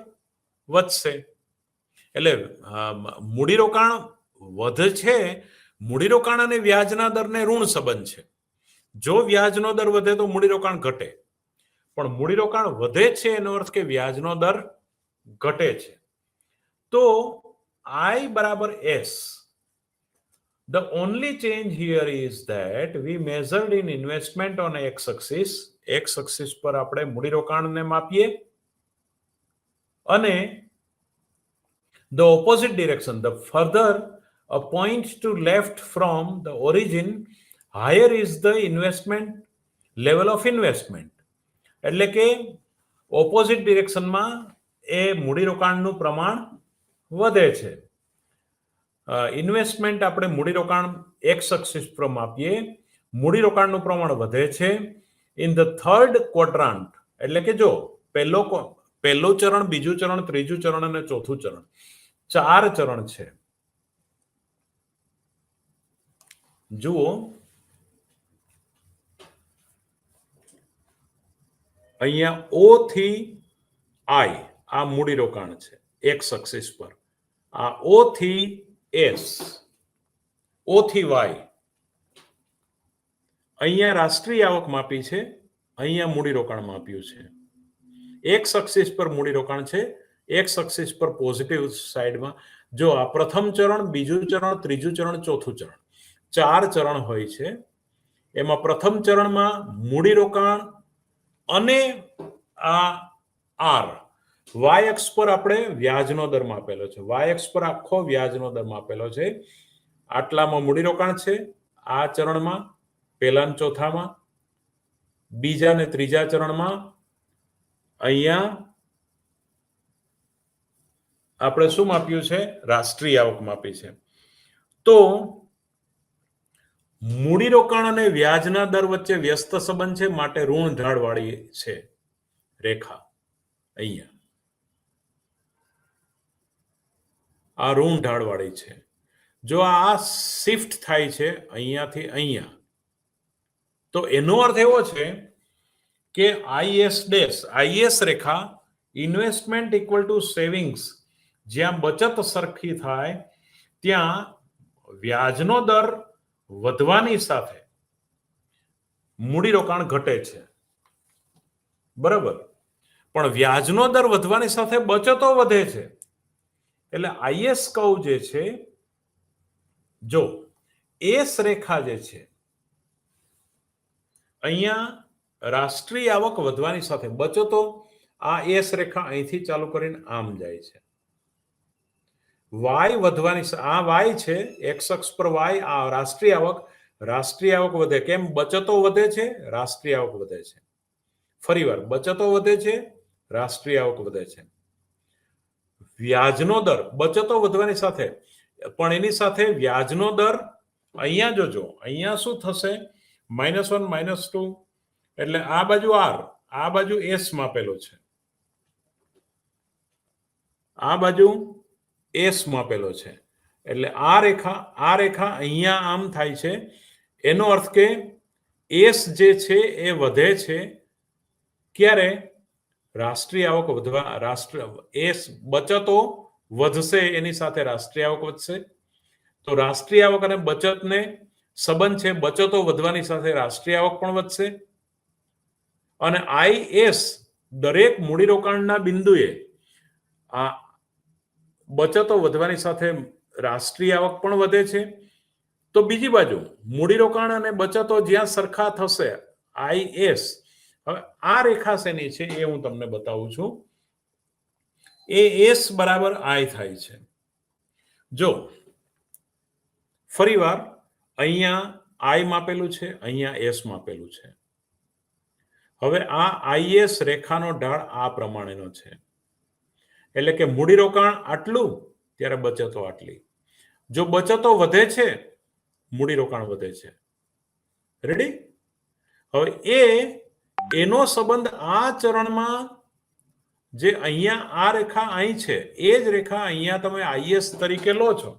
વધશે. એટલે મૂડીરોકાણ વધે છે, મૂડીરોકાણ અને વ્યાજના દરને ઋણ સંબંધ છે. જો વ્યાજનો દર વધે તો મૂડીરોકાણ ઘટે, પણ મૂડીરોકાણ વધે છે એનો અર્થ કે વ્યાજનો દર ઘટે છે. તો I બરાબર S. The only change here is that we measured in investment on x-axis. x-axis પર આપણે મૂડીરોકાણને માપીએ અને the opposite direction, the further a point to left from the origin, higher is the investment level of investment. એટલે કે opposite ડિરેક્શનમાં એ મૂડીરોકાણનું પ્રમાણ વધે છે. Investment આપણે મૂડીરોકાણ એક્સ એક્સિસ પર માપીએ, મૂડીરોકાણનું પ્રમાણ વધે છે. ઇન ધ થર્ડ ક્વોડ્રાન્ટ, એટલે કે જો પહેલું ચરણ, બીજું ચરણ, ત્રીજું ચરણ અને ચોથું ચરણ, 4 ચરણ છે. જુઓ અહીંયા O થી I આ મૂડીરોકાણ છે એક્સ એક્સિસ પર, આ O થી S, O થી Y. અહીંયા રાષ્ટ્રીય આવક માપી છે, અહીંયા મૂડીરોકાણ માપ્યું છે. એક્સ એક્સિસ પર મૂડીરોકાણ છે, એક્સ એક્સિસ પર પોઝિટિવ સાઈડમાં. જો આ પ્રથમ ચરણ, બીજું ચરણ, ત્રીજું ચરણ, ચોથું ચરણ, 4 ચરણ હોય છે. એમાં પ્રથમ ચરણમાં મૂડીરોકાણ અને આ R વાય અક્ષ પર આપણે વ્યાજનો દર માપેલો છે. વાય અક્ષ પર આખો વ્યાજનો દર માપેલો છે. આટલામાં મૂડીરોકાણ છે, આ ચરણમાં, પહેલા અને ચોથામાં, બીજા અને ત્રીજા ચરણમાં, અહીંયા આપણે શું માપ્યું છે? રાષ્ટ્રીય આવક માપી છે. તો મૂડીરોકાણ અને વ્યાજના દર વચ્ચે વ્યસ્ત સંબંધ છે, માટે ઋણ ઢાળવાળી છે રેખા. અહીંયા આ ઋણ ઢાળવાળી છે. જો આ શિફ્ટ થાય છે અહીંયાથી અહીંયા, તો એનો અર્થ એવો છે કે આઈએસ રેખા, ઇન્વેસ્ટમેન્ટ ઇક્વલ ટુ સેવિંગ્સ, જ્યાં બચત સરખી થાય ત્યાં વ્યાજનો દર વધવાની સાથે મૂડીરોકાણ ઘટે છે. બરાબર, પણ વ્યાજનો દર વધવાની સાથે બચતો વધે છે. એટલે આઈએસ કર્વ જે છે, જો એસ રેખા જે છે, અહીંયા રાષ્ટ્રીય આવક વધવાની સાથે બચતો, આ એસ રેખા અહીંથી ચાલુ કરીને આમ જાય છે. વાય વધવાની, આ વાય છે, એક્સ અક્ષ પર વાય, આ રાષ્ટ્રીય આવક વધે. કેમ? બચતો વધે છે, રાષ્ટ્રીય આવક વધે છે. ફરીવાર, બચતો વધે છે, રાષ્ટ્રીય આવક વધે છે. વ્યાજનો દર, બચતો વધવાની સાથે, પણ એની સાથે વ્યાજનો દર, અહીંયા જોજો, અહીંયા શું થશે? -1 -2, એટલે આ બાજુ આર, આ બાજુ એસ માપેલો છે, આ બાજુ એસ માપેલો છે. એટલે આ રેખા અહીંયા આમ થાય છે. એનો અર્થ કે એસ જે છે એ વધે છે. ક્યારે? રાષ્ટ્રીય આવક બચતો વધશે, એની સાથે રાષ્ટ્રીય આવક વધશે. તો રાષ્ટ્રીય આવક અને બચતને સંબંધ છે, બચતો વધવાની સાથે રાષ્ટ્રીય આવક પણ વધશે. અને આઈએસ દરેક મૂડીરોકાણના બિંદુએ આ બચતો વધવાની સાથે રાષ્ટ્રીય આવક પણ વધે છે. તો બીજી બાજુ મૂડીરોકાણ અને બચતો જ્યાં સરખા થશે, આઈએસ, હવે આ રેખા શેની છે એ હું તમને બતાવું છું. એ એસ બરાબર આઈ થાય છે. જો ફરીવાર, અહીંયા આઈ માપેલું છે, અહીંયા એસ માપેલું છે. હવે આ આઈએસ રેખાનો ઢાળ આ પ્રમાણેનો છે. એટલે કે મૂડીરોકાણ આટલું, ત્યારે બચતો આટલી. જો બચતો વધે છે, મૂડીરોકાણ વધે છે. રેડી? હવે એનો સંબંધ આ ચરણમાં, જે અહીંયા આ રેખા અહીં છે, એ જ રેખા અહીંયા તમે આઈએસ તરીકે લો છો.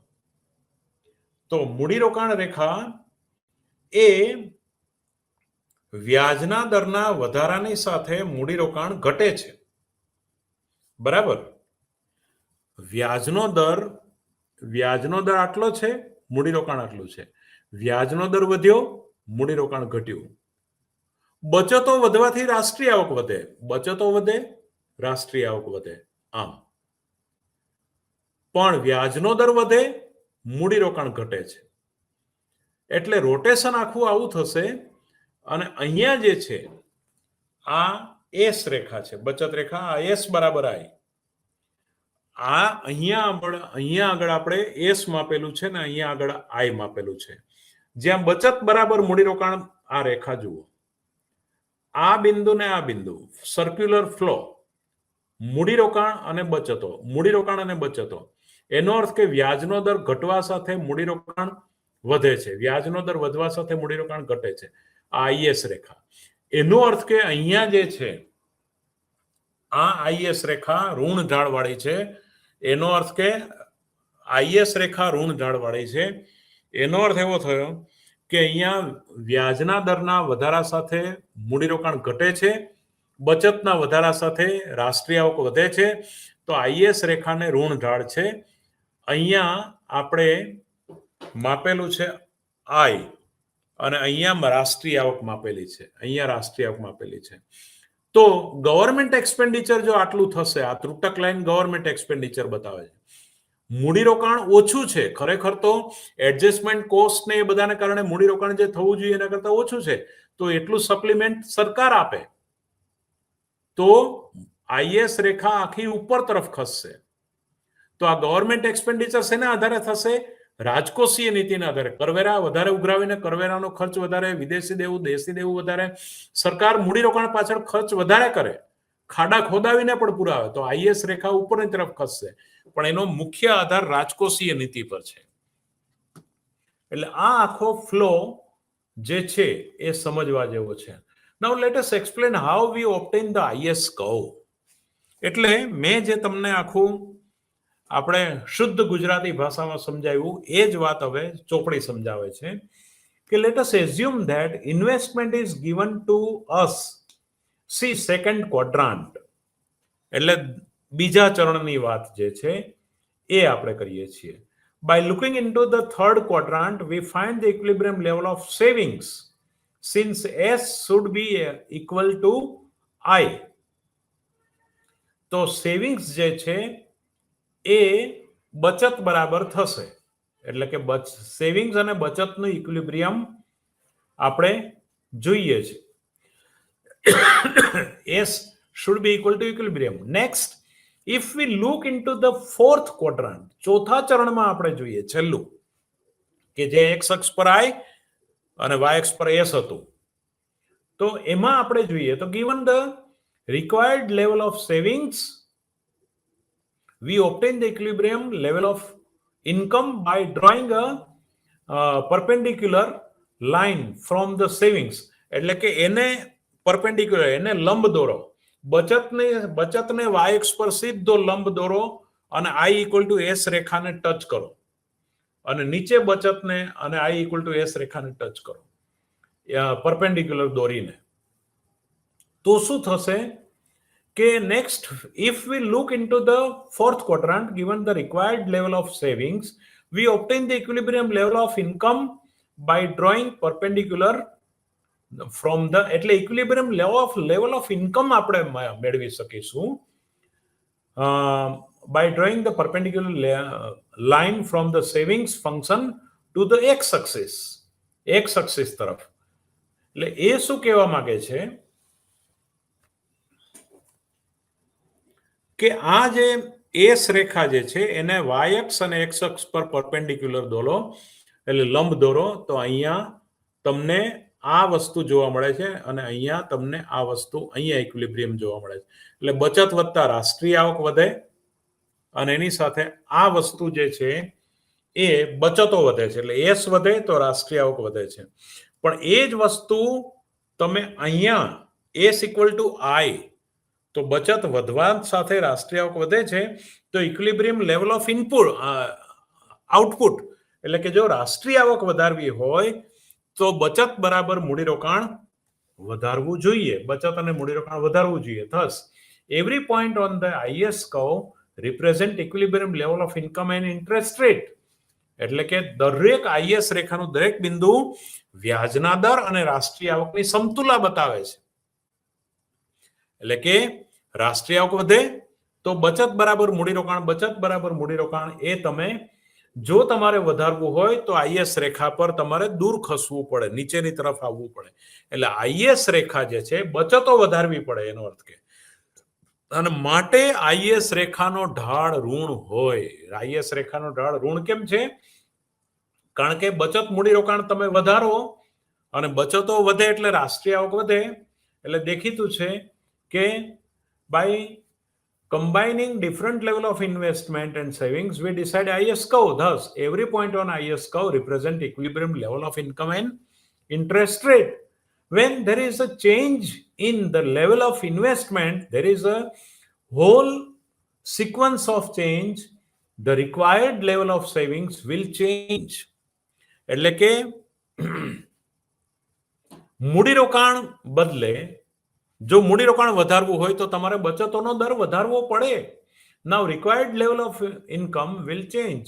તો મૂડીરોકાણ રેખા એ વ્યાજના દરના વધારાની સાથે મૂડીરોકાણ ઘટે છે. બરાબર? વ્યાજનો દર આટલો છે, મૂડીરોકાણ આટલું છે. વ્યાજનો દર વધ્યો, મૂડીરોકાણ ઘટ્યું. બચતો વધવાથી રાષ્ટ્રીય આવક વધે, બચતો વધે, રાષ્ટ્રીય આવક વધે, આમ. પણ વ્યાજનો દર વધે, મૂડીરોકાણ ઘટે છે. એટલે રોટેશન આખું આવું થશે. અને અહીંયા જે છે, આ એસ રેખા છે, બચત રેખા, આ એસ બરાબર આઈ. આ અહીંયા આગળ આપણે એસ માપેલું છે ને અહીંયા આગળ આઈ માપેલું છે. જ્યાં બચત બરાબર મૂડીરોકાણ, આ રેખા જુઓ, આ બિંદુ ને આ બિંદુ, સર્ક્યુલર ફ્લો, મૂડીરોકાણ અને બચતો. એનો અર્થ કે વ્યાજનો દર ઘટવા સાથે મૂડીરોકાણ વધે છે, વ્યાજનો દર વધવા સાથે મૂડીરોકાણ ઘટે છે. આ આઈએસ રેખા. એનો અર્થ કે અહીંયા જે છે, આ આઈએસ રેખા ઋણ ઢાળવાળી છે. એનો અર્થ કે આઈએસ રેખા ઋણ ઢાળવાળી છે. એનો અર્થ એવો થયો કે અહીંયા વ્યાજના દરના વધારા સાથે મૂડીરોકાણ ઘટે છે, બચતના વધારા સાથે રાષ્ટ્રીય આવક વધે છે. તો આઈએસ રેખાને ઋણ ઢાળ છે. અહીંયા આપણે માપેલું છે આઈ, અને અહીંયા રાષ્ટ્રીય આવક માપેલી છે, અહીંયા રાષ્ટ્રીય આવક માપેલી છે. તો ગવર્મેન્ટ એક્સપેન્ડિચર જો આટલું થશે, આ ત્રુટક લાઈન ગવર્મેન્ટ એક્સપેન્ડિચર બતાવે છે. મૂડીરોકાણ ઓછું છે, ખરેખર તો એડજસ્ટમેન્ટ કોસ્ટ ને એ બધાને કારણે મૂડીરોકાણ જે થવું જોઈએ એના કરતા ઓછું છે. તો એટલું સપ્લિમેન્ટ સરકાર આપે તો આઈએસ રેખા આખી ઉપર તરફ ખસશે. તો આ ગવર્મેન્ટ એક્સપેન્ડિચર શેના આધારે થશે? રાજકોષીય નીતિના આધારે. કરવેરા વધારે ઉઘરાવીને કરવેરાનો ખર્ચ વધારે, વિદેશી દેવું, દેશી દેવું વધારે, સરકાર મૂડીરોકાણ પાછળ ખર્ચ વધારે કરે, ખાડા ખોદાવીને પણ પુરાવે, તો આઈએસ રેખા ઉપરની તરફ ખસશે. પણ એનો મુખ્ય આધાર રાજકોષીય નીતિ પર છે. એટલે આ આખો ફ્લો જે છે એ સમજવા જેવો છે. Now let us explain how we obtain the IS curve. એટલે મેં જે તમને આખું આપણે શુદ્ધ ગુજરાતી ભાષામાં સમજાવ્યું એ જ વાત હવે ચોપડી સમજાવે છે કે let us assume that investment is given to us see second quadrant. એટલે બીજા ચરણની વાત જે છે એ આપણે કરીએ છીએ. By looking into the third quadrant, we find the equilibrium level of savings since S should be equal to I. તો savings જે છે એ બચત બરાબર થશે. એટલે કે સેવિંગ્સ અને બચતનું ઇક્વિલિબ્રિયમ આપણે જોઈએ છે. S should be equal to equilibrium. Next, if we look into the fourth quadrant, ચોથા ચરણમાં આપણે જોઈએ છેલ્લું કે જે x અક્ષ પર I અને y અક્ષ પર S હતું. તો એમાં આપણે જોઈએ તો given the required level of savings, we obtain the equilibrium level of income by drawing a perpendicular line from the savings. એટલે કે એને perpendicular, એને લંબ દોરો. બચતને y અક્ષ પર સીધો લંબ દોરો અને I equal to S રેખાને ટચ કરો, અને નીચે બચતને અને I equal to S રેખાને ટચ કરો પરપેન્ડિક્યુલર દોરીને. તો શું થશે કે next, if we look into the fourth quadrant, given the required level of savings, we obtain the equilibrium level of income by drawing perpendicular from the, એટલે equilibrium level of income આપણે મેળવી શકીશું by drawing the perpendicular line from the savings function to the x axis તરફ. એટલે એ શું કહેવા માંગે છે કે આ જે એસ રેખા જે છે એને y અક્ષ અને x અક્ષ પર પરપેન્ડિક્યુલર દોરો, એટલે લંબ દોરો, તો અહીંયા તમને આ વસ્તુ જોવા મળે છે અને અહીંયા તમને આ વસ્તુ, અહીંયા ઇક્વિલિબ્રિયમ જોવા મળે છે. એટલે બચત વધતા રાષ્ટ્રીય આવક વધે અને એની સાથે આ વસ્તુ જે છે એ બચતો વધે છે. એટલે એસ વધે તો રાષ્ટ્રીય આવક વધે છે. પણ એ જ વસ્તુ તમે અહીંયા એસ ઇક્વલ ટુ I, તો બચત વધવા સાથે રાષ્ટ્રીય આવક વધે છે, તો ઇક્વિલિબ્રિયમ લેવલ ઓફ આઉટપુટ, એટલે કે જો રાષ્ટ્રીય આવક વધારવી હોય તો બચત બરાબર મૂડીરોકાણ વધારવું જોઈએ, બચત અને મૂડીરોકાણ વધારવું જોઈએ. Thus, every point on the IS curve represent equilibrium level of income and interest rate. એટલે કે દરેક IS રેખાનું દરેક બિંદુ વ્યાજના દર અને રાષ્ટ્રીય આવકની સમતુલા બતાવે છે. એટલે કે રાષ્ટ્રીય આવક વધે તો બચત બરાબર મૂડીરોકાણ, બચત બરાબર મૂડીરોકાણ, એ તમે જો તમારે વધારવું હોય તો આઈએસ રેખા પર તમારે દૂર ખસવું પડે, નીચેની તરફ આવવું પડે. એટલે આઈએસ રેખા જે છે બચતો વધારવી પડે, એનો અર્થ કે. અને માટે આઈએસ રેખાનો ઢાળ ઋણ હોય. આઈએસ રેખાનો ઢાળ ઋણ કેમ છે? કારણ કે બચત મૂડીરોકાણ તમે વધારો અને બચતો વધે એટલે રાષ્ટ્રીય આવક વધે. એટલે દેખીતું છે કે by combining different level of investment and savings, we decide IS curve. Thus, every point on IS curve represent equilibrium level of income and interest rate. When there is a change in the level of investment, there is a whole sequence of change. The required level of savings will change. એટલે કે મૂડીરોકાણ બદલે જો મૂડીરોકાણ વધારવું હોય તો તમારે બચતોનો દર વધારવો પડે. Now required level of income will change,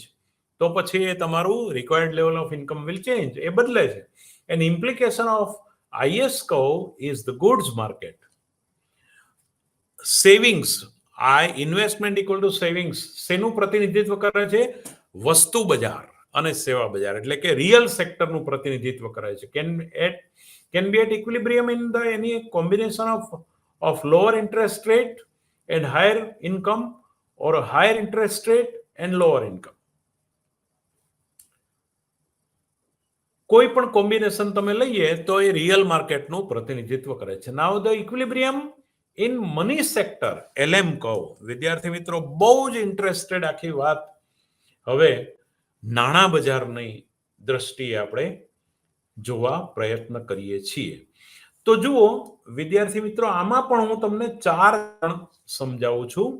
તો પછી એ તમારું required level of income will change, એ બદલે છે. An implication of IS curve is the goods market. Savings, investment equal to savings શેનું પ્રતિનિધિત્વ કરે છે? વસ્તુ બજાર અને સેવા બજાર, એટલે કે રિયલ સેક્ટરનું પ્રતિનિધિત્વ કરે છે. can be at equilibrium in the any combination of lower interest rate and higher income or a higher interest rate and lower income. કોઈ પણ કોમ્બિનેશન તમે લઈએ તો એ રિયલ માર્કેટનું પ્રતિનિધિત્વ કરે છે. નાઉ the equilibrium in money sector, LM કહો. વિદ્યાર્થી મિત્રો બહુ જ ઇન્ટરેસ્ટેડ આખી વાત હવે નાણાં બજારની દ્રષ્ટિએ આપણે જોવા પ્રયત્ન કરીએ છીએ. તો જુઓ વિદ્યાર્થી મિત્રો, આમાં પણ હું તમને 4 સમજાવું છું.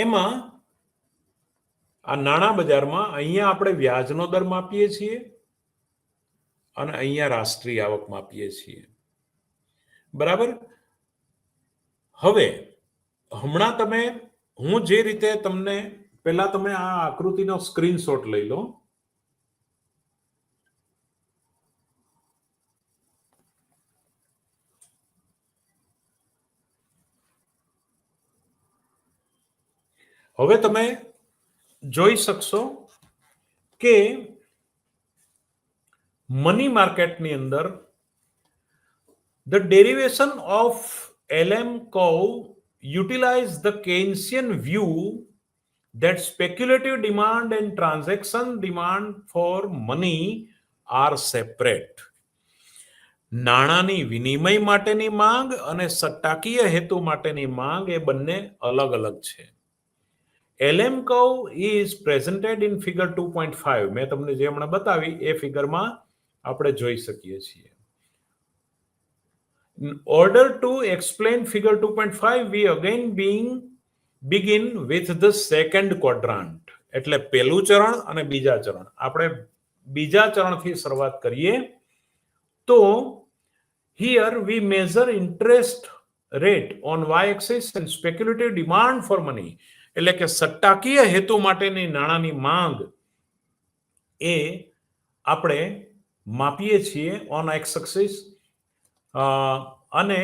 એમાં આ નાણાં બજારમાં અહીંયા આપણે વ્યાજનો દર માપીએ છીએ અને અહીંયા રાષ્ટ્રીય આવક માપીએ છીએ. બરાબર. હવે હમણાં તમે, હું જે રીતે તમને, પહેલા તમે આ આકૃતિનો સ્ક્રીનશોટ લઈ લો. હવે તમે જોઈ શકશો કે મની માર્કેટની અંદર the derivation of LM curve utilize the Keynesian view that speculative demand and transaction demand for money are separate. નાણાંની વિનિમય માટેની માંગ અને સટ્ટાકીય હેતુ માટેની માંગ એ બંને અલગ અલગ છે. LM curve is presented in figure 2.5. મેં તમને જે હમણાં બતાવી એ ફિગરમાં આપણે જોઈ શકીએ છીએ. In order to explain figure 2.5, we again begin with the second quadrant. એટલે પહેલું ચરણ અને બીજા ચરણ. આપણે બીજા ચરણથી શરૂઆત કરીએ. તો here we measure interest rate on y-axis and speculative demand for money. એટલે કે સટ્ટાકીય હેતુ માટેની નાણાંની માંગ એ આપણે માપીએ છીએ ઓન x-axis, અને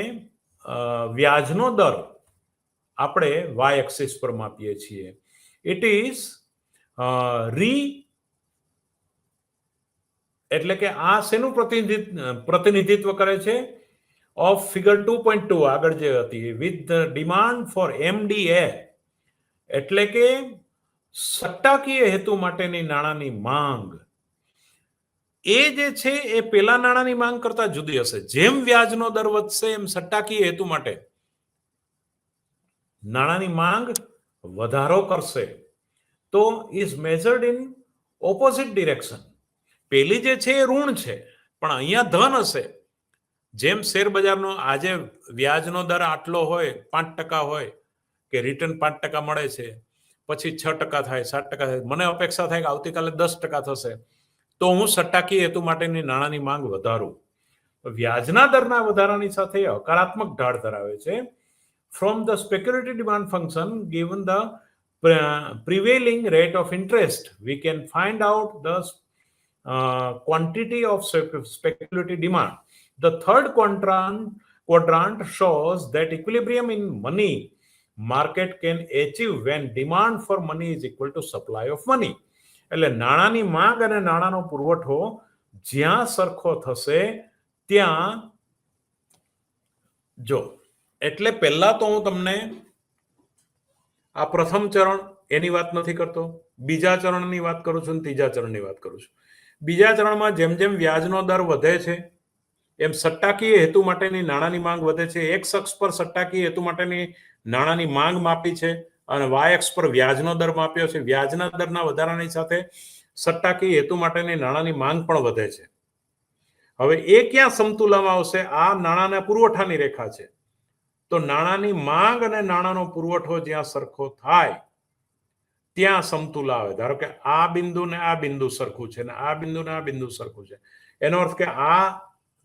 વ્યાજનો દર આપણે વાય એક્સિસ પર માપીએ છીએ. ઇટ ઇઝ એટલે કે આ શેનું પ્રતિનિધિત્વ કરે છે? ઓફ ફિગર 2.2 આગળ જે હતી, વિથ ડિમાન્ડ ફોર MDA, એટલે કે સટ્ટાકીય હેતુ માટેની નાણાંની માંગ એ જે છે એ પેલા નાણાંની માંગ કરતા જુદી હશે. જેમ વ્યાજનો દર વધશે એમ સટ્ટાકીય હેતુ માટે નાણાંની માંગ વધારો કરશે. તો is measured in opposite direction. પેલી જે છે એ ઋણ છે પણ અહીંયા ધન હશે. જેમ શેર બજારનો આજે વ્યાજનો દર આટલો હોય, 5% હોય કે રિટર્ન 5% મળે છે, પછી 6% થાય, 7% થાય, મને અપેક્ષા થાય કે આવતીકાલે 10% થશે, તો હું સટ્ટાકીય હેતુ માટેની નાણાંની માંગ વધારું. વ્યાજના દરના વધારાની સાથે હકારાત્મક ઢાળ ધરાવે છે. From the speculative demand function given the prevailing rate of interest, we can find out the quantity of speculative demand. The third quadrant shows that equilibrium in money market can achieve when demand for money is equal to supply of money. એટલે નાણાંની માંગ અને નાણાંનો પુરવઠો જ્યાં સરખો થશે ત્યાં જો. એટલે પહેલા તો હું તમને આ પ્રથમ ચરણ એની વાત નથી કરતો, બીજા ચરણની વાત કરું છું, ત્રીજા ચરણની વાત કરું છું. બીજા ચરણમાં જેમ જેમ વ્યાજનો દર વધે છે એમ સટ્ટાકીય હેતુ માટેની નાણાંની માંગ વધે છે. એક્સ અક્ષ પર સટ્ટાકીય હેતુ માટેની નાણાંની માંગ માપી છે અને વાય અક્ષ પર વ્યાજનો દર માપ્યો છે. વ્યાજના દરના વધારાની સાથે સટ્ટાકીય હેતુ માટેની નાણાંની માંગ પણ વધે છે. હવે એ ક્યાં સમતુલામાં આવશે? આ નાણાંના પુરવઠાની રેખા છે. તો નાણાંની માંગ અને નાણાંનો પુરવઠો જ્યાં સરખો થાય ત્યાં સમતુલા આવે. ધારો કે આ બિંદુ ને આ બિંદુ સરખું છે ને આ બિંદુ ને આ બિંદુ સરખું છે, એનો અર્થ કે આ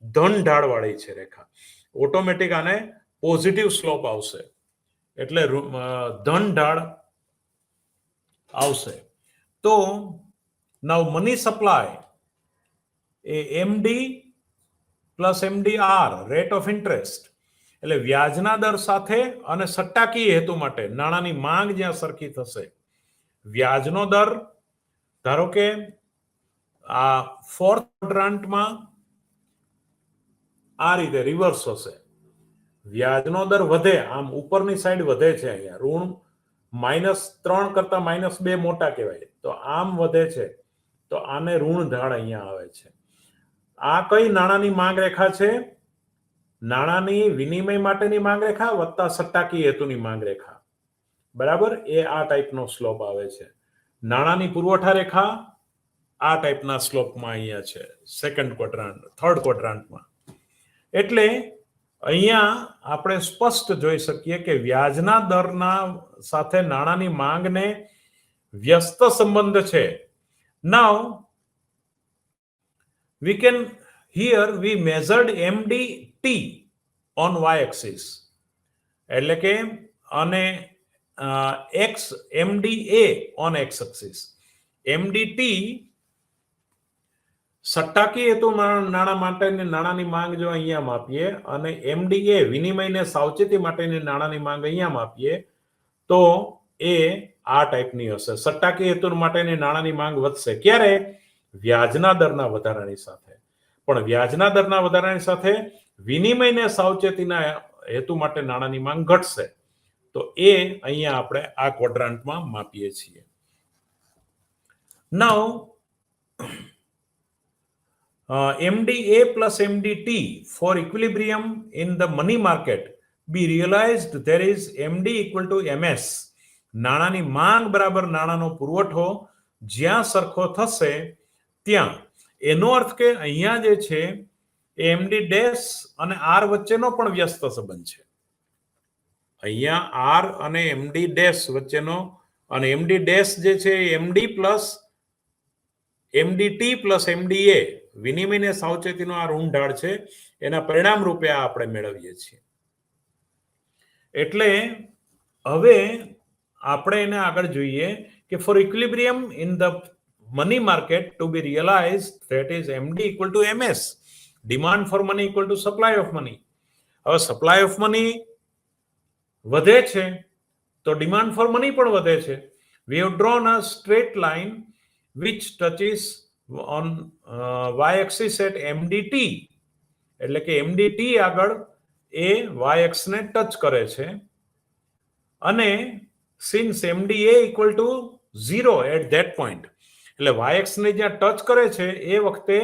ધન ઢાળવાળી છે રેખા. ઓટોમેટિક આને પોઝિટિવ સ્લોપ આવશે, એટલે ધન ઢાળ આવશે. તો નાઉ મની સપ્લાય એ MD plus MDR, rate of interest, એટલે વ્યાજના દર સાથે અને સટ્ટાકીય હેતુ માટે નાણાંની માંગ જ્યાં સરખી થશે, વ્યાજનો દર ધારો કે આ ફોર્થ ક્વોડ્રન્ટમાં આ રીતે રિવર્સ હશે, વ્યાજનો દર વધે, આમ ઉપરની સાઈડ વધે છે, અહીંયા ઋણ -3 કરતા -2 મોટા કહેવાય, તો આમ વધે છે, તો આને ઋણ ઢાળ અહીંયા આવે છે. આ કઈ નાણાંની માંગ રેખા છે? નાણાંની વિનિમય માટેની માંગ રેખા વત્તા સટ્ટાકીય હેતુની માંગ રેખા, બરાબર. એ આ ટાઈપનો સ્લોપ આવે છે. નાણાંની પુરવઠા રેખા આ ટાઈપના સ્લોપમાં અહીંયા છે, સેકન્ડ ક્વોડ્રન્ટ, થર્ડ ક્વોડ્રન્ટમાં. એટલે અહીંયા આપણે સ્પષ્ટ જોઈ શકીએ કે વ્યાજના દરના સાથે નાણાંની માંગને વ્યસ્ત સંબંધ છે. નાઉ we can here we measured MDT on y-axis, એટલે કે અને x MDA on x-axis. MDT સટ્ટાકીય હેતુ નાણાં માટેની નાણાંની માંગ જો અહીંયા માપીએ અને MDA વિનિમયને સાવચેતી માટેની નાણાંની માંગ અહીંયા માપીએ તો એ આ ટાઈપની હશે. સટ્ટાકીય હેતુ માટેની નાણાંની માંગ વધશે ક્યારે? વ્યાજના દરના વધારાની સાથે. પણ વ્યાજના દરના વધારાની સાથે વિનિમયને સાવચેતીના હેતુ માટે નાણાંની માંગ ઘટશે. તો એ અહીંયા આપણે આ ક્વોડ્રન્ટમાં માપીએ છીએ. નાઉ MDA plus MDT for equilibrium in the money market be realized there is MD equal to MS. નાણાંની માંગ બરાબર નાણાંનો પુરવઠો જ્યાં સરખો થશે ત્યાં, એનો અર્થ કે અહીંયા જે છે MD ડેશ અને R વચ્ચેનો પણ વ્યસ્ત સંબંધ છે. અહીંયા R અને MD ડેશ વચ્ચેનો, અને MD ડેશ જે છે MD plus MDT plus MDA વિનિમયને સાવચેતીનો આ ઋણ ઢાળ છે, એના પરિણામ રૂપે આ આપણે મેળવીએ છીએ. એટલે હવે આપણે એને આગળ જોઈએ કે for equilibrium in the money market to be realized, that is MD equal to MS, demand for money equal to supply of money. હવે supply of money વધે છે તો demand for money પણ વધે છે. We have drawn a straight line which touches on y-axis at MDT, એટલે કે MDT આગળ એ y-axis ને ટચ કરે છે, અને since MDA equal to 0 at that point, એટલે y-axis ને જ્યાં ટચ કરે છે એ વખતે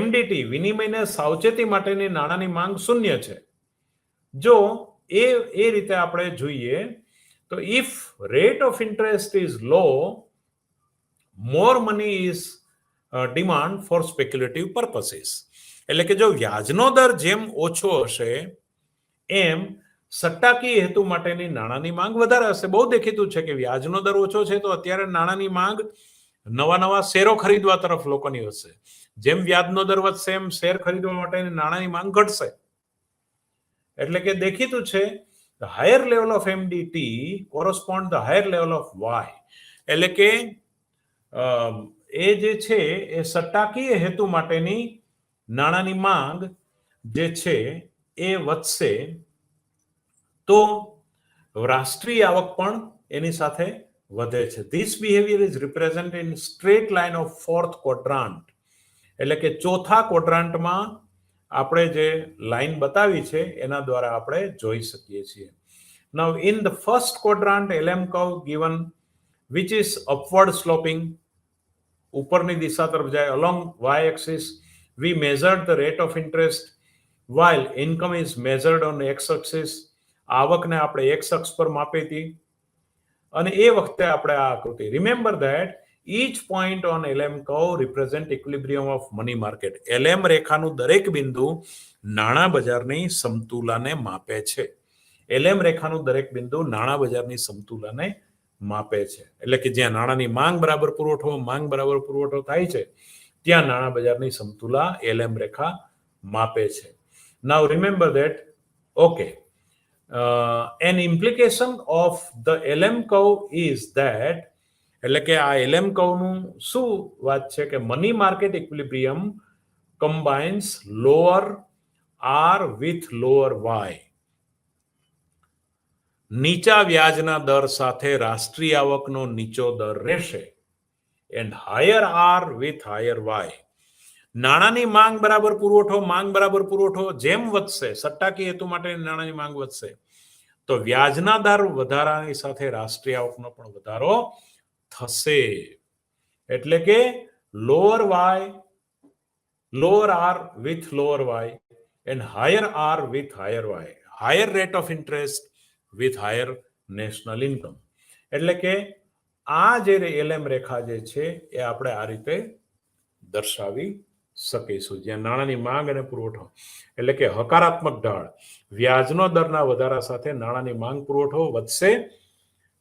MDT વિનિમયને સાવચેતી માટેની નાણાંની માંગ શૂન્ય છે. જો એ રીતે આપણે જોઈએ તો if rate of interest is low, more money is demand for speculative purposes. એટલે કે જો વ્યાજનો દર જેમ ઓછો હશે એમ સટ્ટાકીય હેતુ માટેની નાણાંની માંગ વધારે હશે. બહુ દેખીતું છે કે વ્યાજનો દર ઓછો છે તો અત્યારે નાણાંની માંગ નવા શેરો ખરીદવા તરફ લોકોની હશે. જેમ વ્યાજનો દર વધશે એમ શેર ખરીદવા માટેની નાણાંની માંગ ઘટશે. એટલે કે દેખીતું છે the higher level of MDT correspond the higher level of Y. એટલે કે એ જે છે એ સટ્ટાકીય હેતુ માટેની નાણાંની માંગ જે છે એ વધશે તો રાષ્ટ્રીય આવક પણ એની સાથે વધે છે. This behavior is represented in straight line of fourth quadrant. એટલે કે ચોથા ક્વોડ્રન્ટમાં આપણે જે લાઈન બતાવી છે એના દ્વારા આપણે જોઈ શકીએ છીએ. Now in the first quadrant LM curve given which is upward sloping, ઉપરની દિશા તરફ જાય, along y axis we measured the rate of interest while income is measured on x axis. આવકને આપણે x અક્ષ પર માપી હતી અને એ વખતે આપણે આ આકૃતિ. Remember that each point on LM curve represent equilibrium of money market. LM રેખાનું દરેક બિંદુ નાણાં બજારની સમતુલાને માપે છે. LM રેખાનું દરેક બિંદુ નાણાં બજારની સમતુલાને માપે છે. એટલે કે જ્યાં નાણાંની માંગ બરાબર પુરવઠો થાય છે ત્યાં નાણાં બજારની સમતુલા LM રેખા માપે છે. Now remember that, okay, an implication of the LM curve is that, એટલે કે આ LM કર્વનું શું વાત છે કે money market equilibrium combines lower R with lower Y. નીચા વ્યાજના દર સાથે રાષ્ટ્રીય આવકનો નીચો દર રહેશે and higher R with higher Y. નાણાંની માંગ બરાબર પુરવઠો, માંગ બરાબર પુરવઠો જેમ વધશે, સટ્ટાકી હેતુ માટે નાણાંની માંગ વધશે, તો વ્યાજના દર વધારાની સાથે રાષ્ટ્રીય આવકનો પણ વધારો થશે. એટલે કે lower Y, lower R with lower Y and higher R with higher Y, higher rate of interest with higher national income. એટલે કે આ જે એલએમ રેખા જે છે એ આપણે આ રીતે દર્શાવી શકીશું, જ્યાં નાણાંની માંગ અને પુરવઠો એટલે કે હકારાત્મક ઢાળ, વ્યાજનો દરના વધારા સાથે નાણાંની માંગ પુરવઠો વધશે.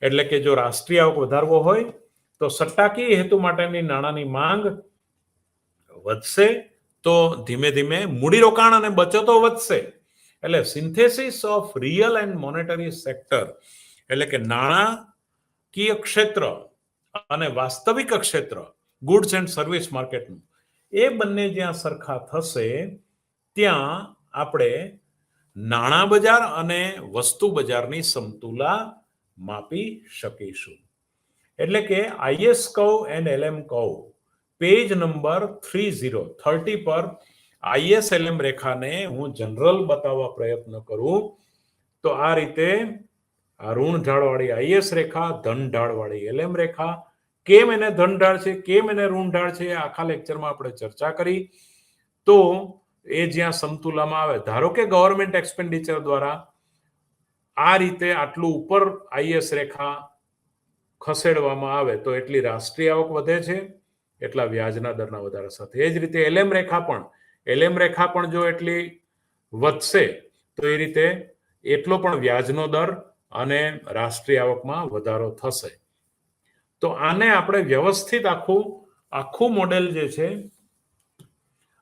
એટલે કે જો રાષ્ટ્રીય આવક વધારવો હોય તો સટ્ટાકીય હેતુ માટેની નાણાંની માંગ વધશે, તો ધીમે ધીમે મૂડીરોકાણ અને બચતો વધશે. એટલે synthesis of real and monetary sector એટલે કે નાણાકીય ક્ષેત્ર અને વાસ્તવિક ક્ષેત્ર, ગુડ્સ એન્ડ સર્વિસ માર્કેટનું, એ બંને જ્યાં સરખા થશે ત્યાં આપણે નાણાં બજાર અને વસ્તુ બજારની સમતુલા માપી શકીશું. એટલે કે IS curve and LM curve page number 30 પર આઈએસ એલએમ રેખાને હું જનરલ બતાવવા પ્રયત્ન કરું તો આ રીતે આ ઋણ ઢાળવાળી આઈએસ રેખા, ધન ઢાળવાળી એલએમ રેખા, કેમ એને ધન ઢાળ છે, કેમ એને ઋણ ઢાળ છે, આખા લેક્ચરમાં આપણે ચર્ચા કરી. તો એ જ્યાં સમતુલામાં આવે, ધારો કે ગવર્મેન્ટ એક્સપેન્ડિચર દ્વારા આ રીતે આટલું ઉપર આઈએસ રેખા ખસેડવામાં આવે તો એટલી રાષ્ટ્રીય આવક વધે છે, એટલા વ્યાજના દરના વધારા સાથે. એ જ રીતે એલએમ રેખા પણ જો એટલી વધશે તો એ રીતે એટલો પણ વ્યાજનો દર અને રાષ્ટ્રીય આવકમાં વધારો થશે. તો આને આપણે વ્યવસ્થિત આખું મોડેલ જે છે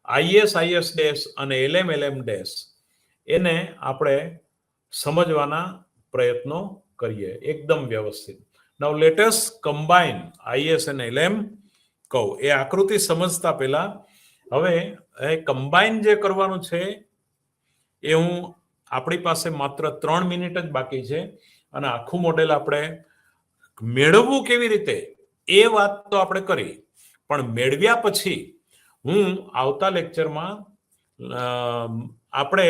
આઈએસ ડેશ અને એલએમ ડેશ એને આપણે સમજવાના પ્રયત્નો કરીએ એકદમ વ્યવસ્થિત. નાઉ લેટ અસ કમ્બાઇન આઈએસ અને એલએમ કર્વ. એ આકૃતિ સમજતા પહેલા હવે એ કમ્બાઇન જે કરવાનું છે એ આપણી પાસે માત્ર 3 મિનિટ જ બાકી છે અને આખું મોડેલ આપણે મેળવવું કેવી રીતે એ વાત તો આપણે કરી, પણ મેળવ્યા પછી હું આવતા લેક્ચરમાં આપણે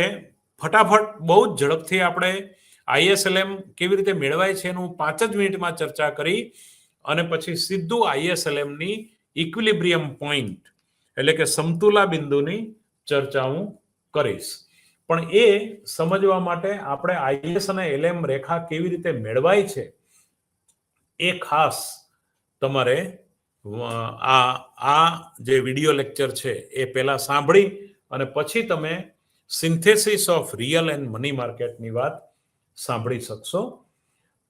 ફટાફટ બહુ જ ઝડપથી આપણે આઈએસએલએમ કેવી રીતે મેળવાય છે એનું 5 જ મિનિટમાં ચર્ચા કરી અને પછી સીધું આઈએસએલએમની ઇક્વિલિબ્રિયમ પોઈન્ટ એટલે કે સમતુલા બિંદુની ચર્ચા હું કરીશ. પણ એ સમજવા માટે આપણે આઈએસ અને એલએમ રેખા કેવી રીતે મેળવાય છે એ ખાસ તમારે આ જે વિડિયો લેક્ચર છે એ પહેલા સાંભળી અને પછી તમે synthesis of real and money માર્કેટની વાત સાંભળી શકશો.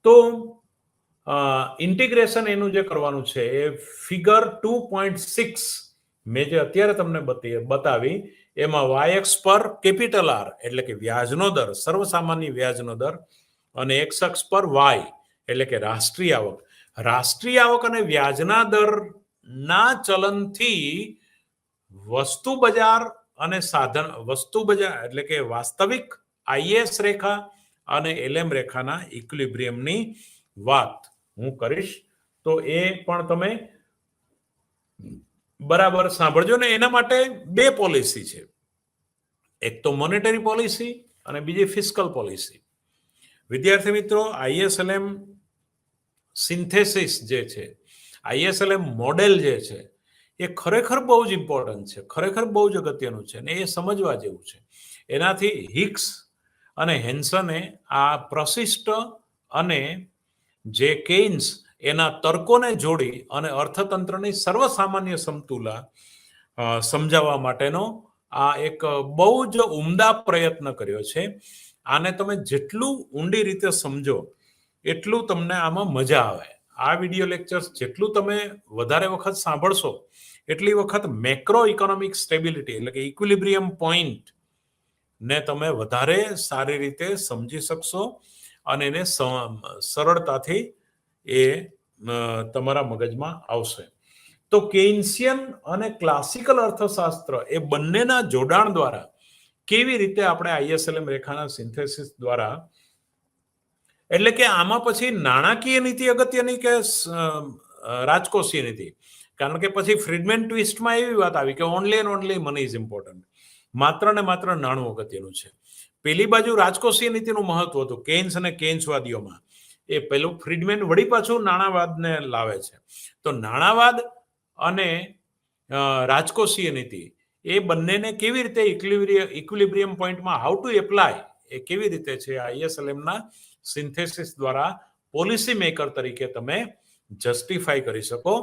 તો ઇન્ટિગ્રેશન એનું જે કરવાનું છે એ ફિગર 2.6 મેં જે અત્યારે તમને બતાવી એમાં વાયએક્સ પર કેપિટલ આર એટલે કે વ્યાજનો દર, સર્વસામાન્ય વ્યાજનો દર, અને એક્સ અક્ષ પર વાય એટલે કે રાષ્ટ્રીય આવક અને વ્યાજના દરના ચલનથી વસ્તુ બજાર અને વસ્તુ બજાર એટલે કે વાસ્તવિક આઈએસ રેખા અને એલએમ રેખાના ઇક્વિલિબ્રિયમની વાત હું કરીશ. તો એ પણ તમે બરાબર સાંભળજો ને. એના માટે 2 પોલિસી છે, એક તો મોનેટરી પોલિસી અને બીજી ફિસ્કલ પોલિસી. વિદ્યાર્થી મિત્રો, આઈએસએલએમ સિન્થેસિસ જે છે, આઈએસએલએમ મોડેલ જે છે એ ખરેખર બહુ જ ઇમ્પોર્ટન્ટ છે, ખરેખર બહુ જ અગત્યનું છે અને એ સમજવા જેવું છે. એનાથી હિક્સ અને હેન્સને આ પ્રશિષ્ટ અને જે કેઇન્સ એના તર્કોને જોડી અને અર્થતંત્રની સર્વસામાન્ય સમતુલા સમજાવવા માટેનો આ એક બહુ જ ઉમદા પ્રયત્ન કર્યો છે. આને તમે જેટલું ઊંડી રીતે સમજો એટલું તમને આમાં મજા આવે. આ વિડિયો લેક્ચર્સ જેટલું તમે વધારે વખત સાંભળશો એટલી વખત મેક્રો ઇકોનોમિક સ્ટેબિલિટી એટલે કે ઇક્વિલિબ્રિયમ પોઈન્ટ ને તમે વધારે સારી રીતે સમજી શકશો અને એને સરળતાથી એ તમારા મગજમાં આવશે. તો કેઇન્સિયન અને ક્લાસિકલ અર્થશાસ્ત્ર એ બંનેના જોડાણ દ્વારા કેવી રીતે આપણે આઈએસએલએમ રેખાના સિન્થેસિસ દ્વારા, એટલે કે આમાં પછી નાણાકીય નીતિ અગત્યની કે રાજકોષીય નીતિ? કારણ કે પછી ફ્રીડમેન ટ્વિસ્ટમાં એવી વાત આવી કે only and only money is important, માત્ર ને માત્ર નાણું અગત્યનું છે. પેલી બાજુ રાજકોષીય નીતિનું મહત્વ હતું કેન્સ અને કેન્સવાદીઓમાં, એ પેલું ફ્રીડમેન વળી પાછું નાણાવાદને લાવે છે. તો નાણાવાદ અને રાજકોષીય નીતિ એ બંનેને કેવી રીતે ઇક્વિલિબ્રિયમ પોઈન્ટમાં હાઉ ટુ એપ્લાય, એ કેવી રીતે છે આઈએસએલએમના સિન્થેસિસ દ્વારા પોલિસી મેકર તરીકે તમે જસ્ટિફાઈ કરી શકો.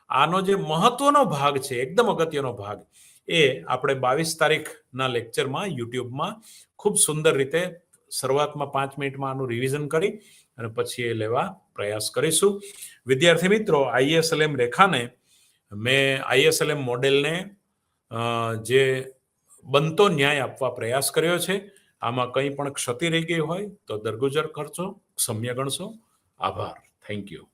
આનો જે મહત્વનો ભાગ છે, એકદમ અગત્યનો ભાગ, એ આપણે 22 તારીખના લેક્ચરમાં યુટ્યુબમાં ખૂબ સુંદર રીતે શરૂઆતમાં 5 મિનિટમાં આનું રિવિઝન કરી અને પછી એ લેવા પ્રયાસ કરીશું. વિદ્યાર્થી મિત્રો, આઈએસએલએમ રેખાને મેં આઈએસએલએમ મોડેલને જે બનતો ન્યાય આપવા પ્રયાસ કર્યો છે. આમાં કંઈ પણ ક્ષતિ રહી ગઈ હોય તો દરગુજર કરજો, ક્ષમ્ય ગણશો. આભાર. Thank you.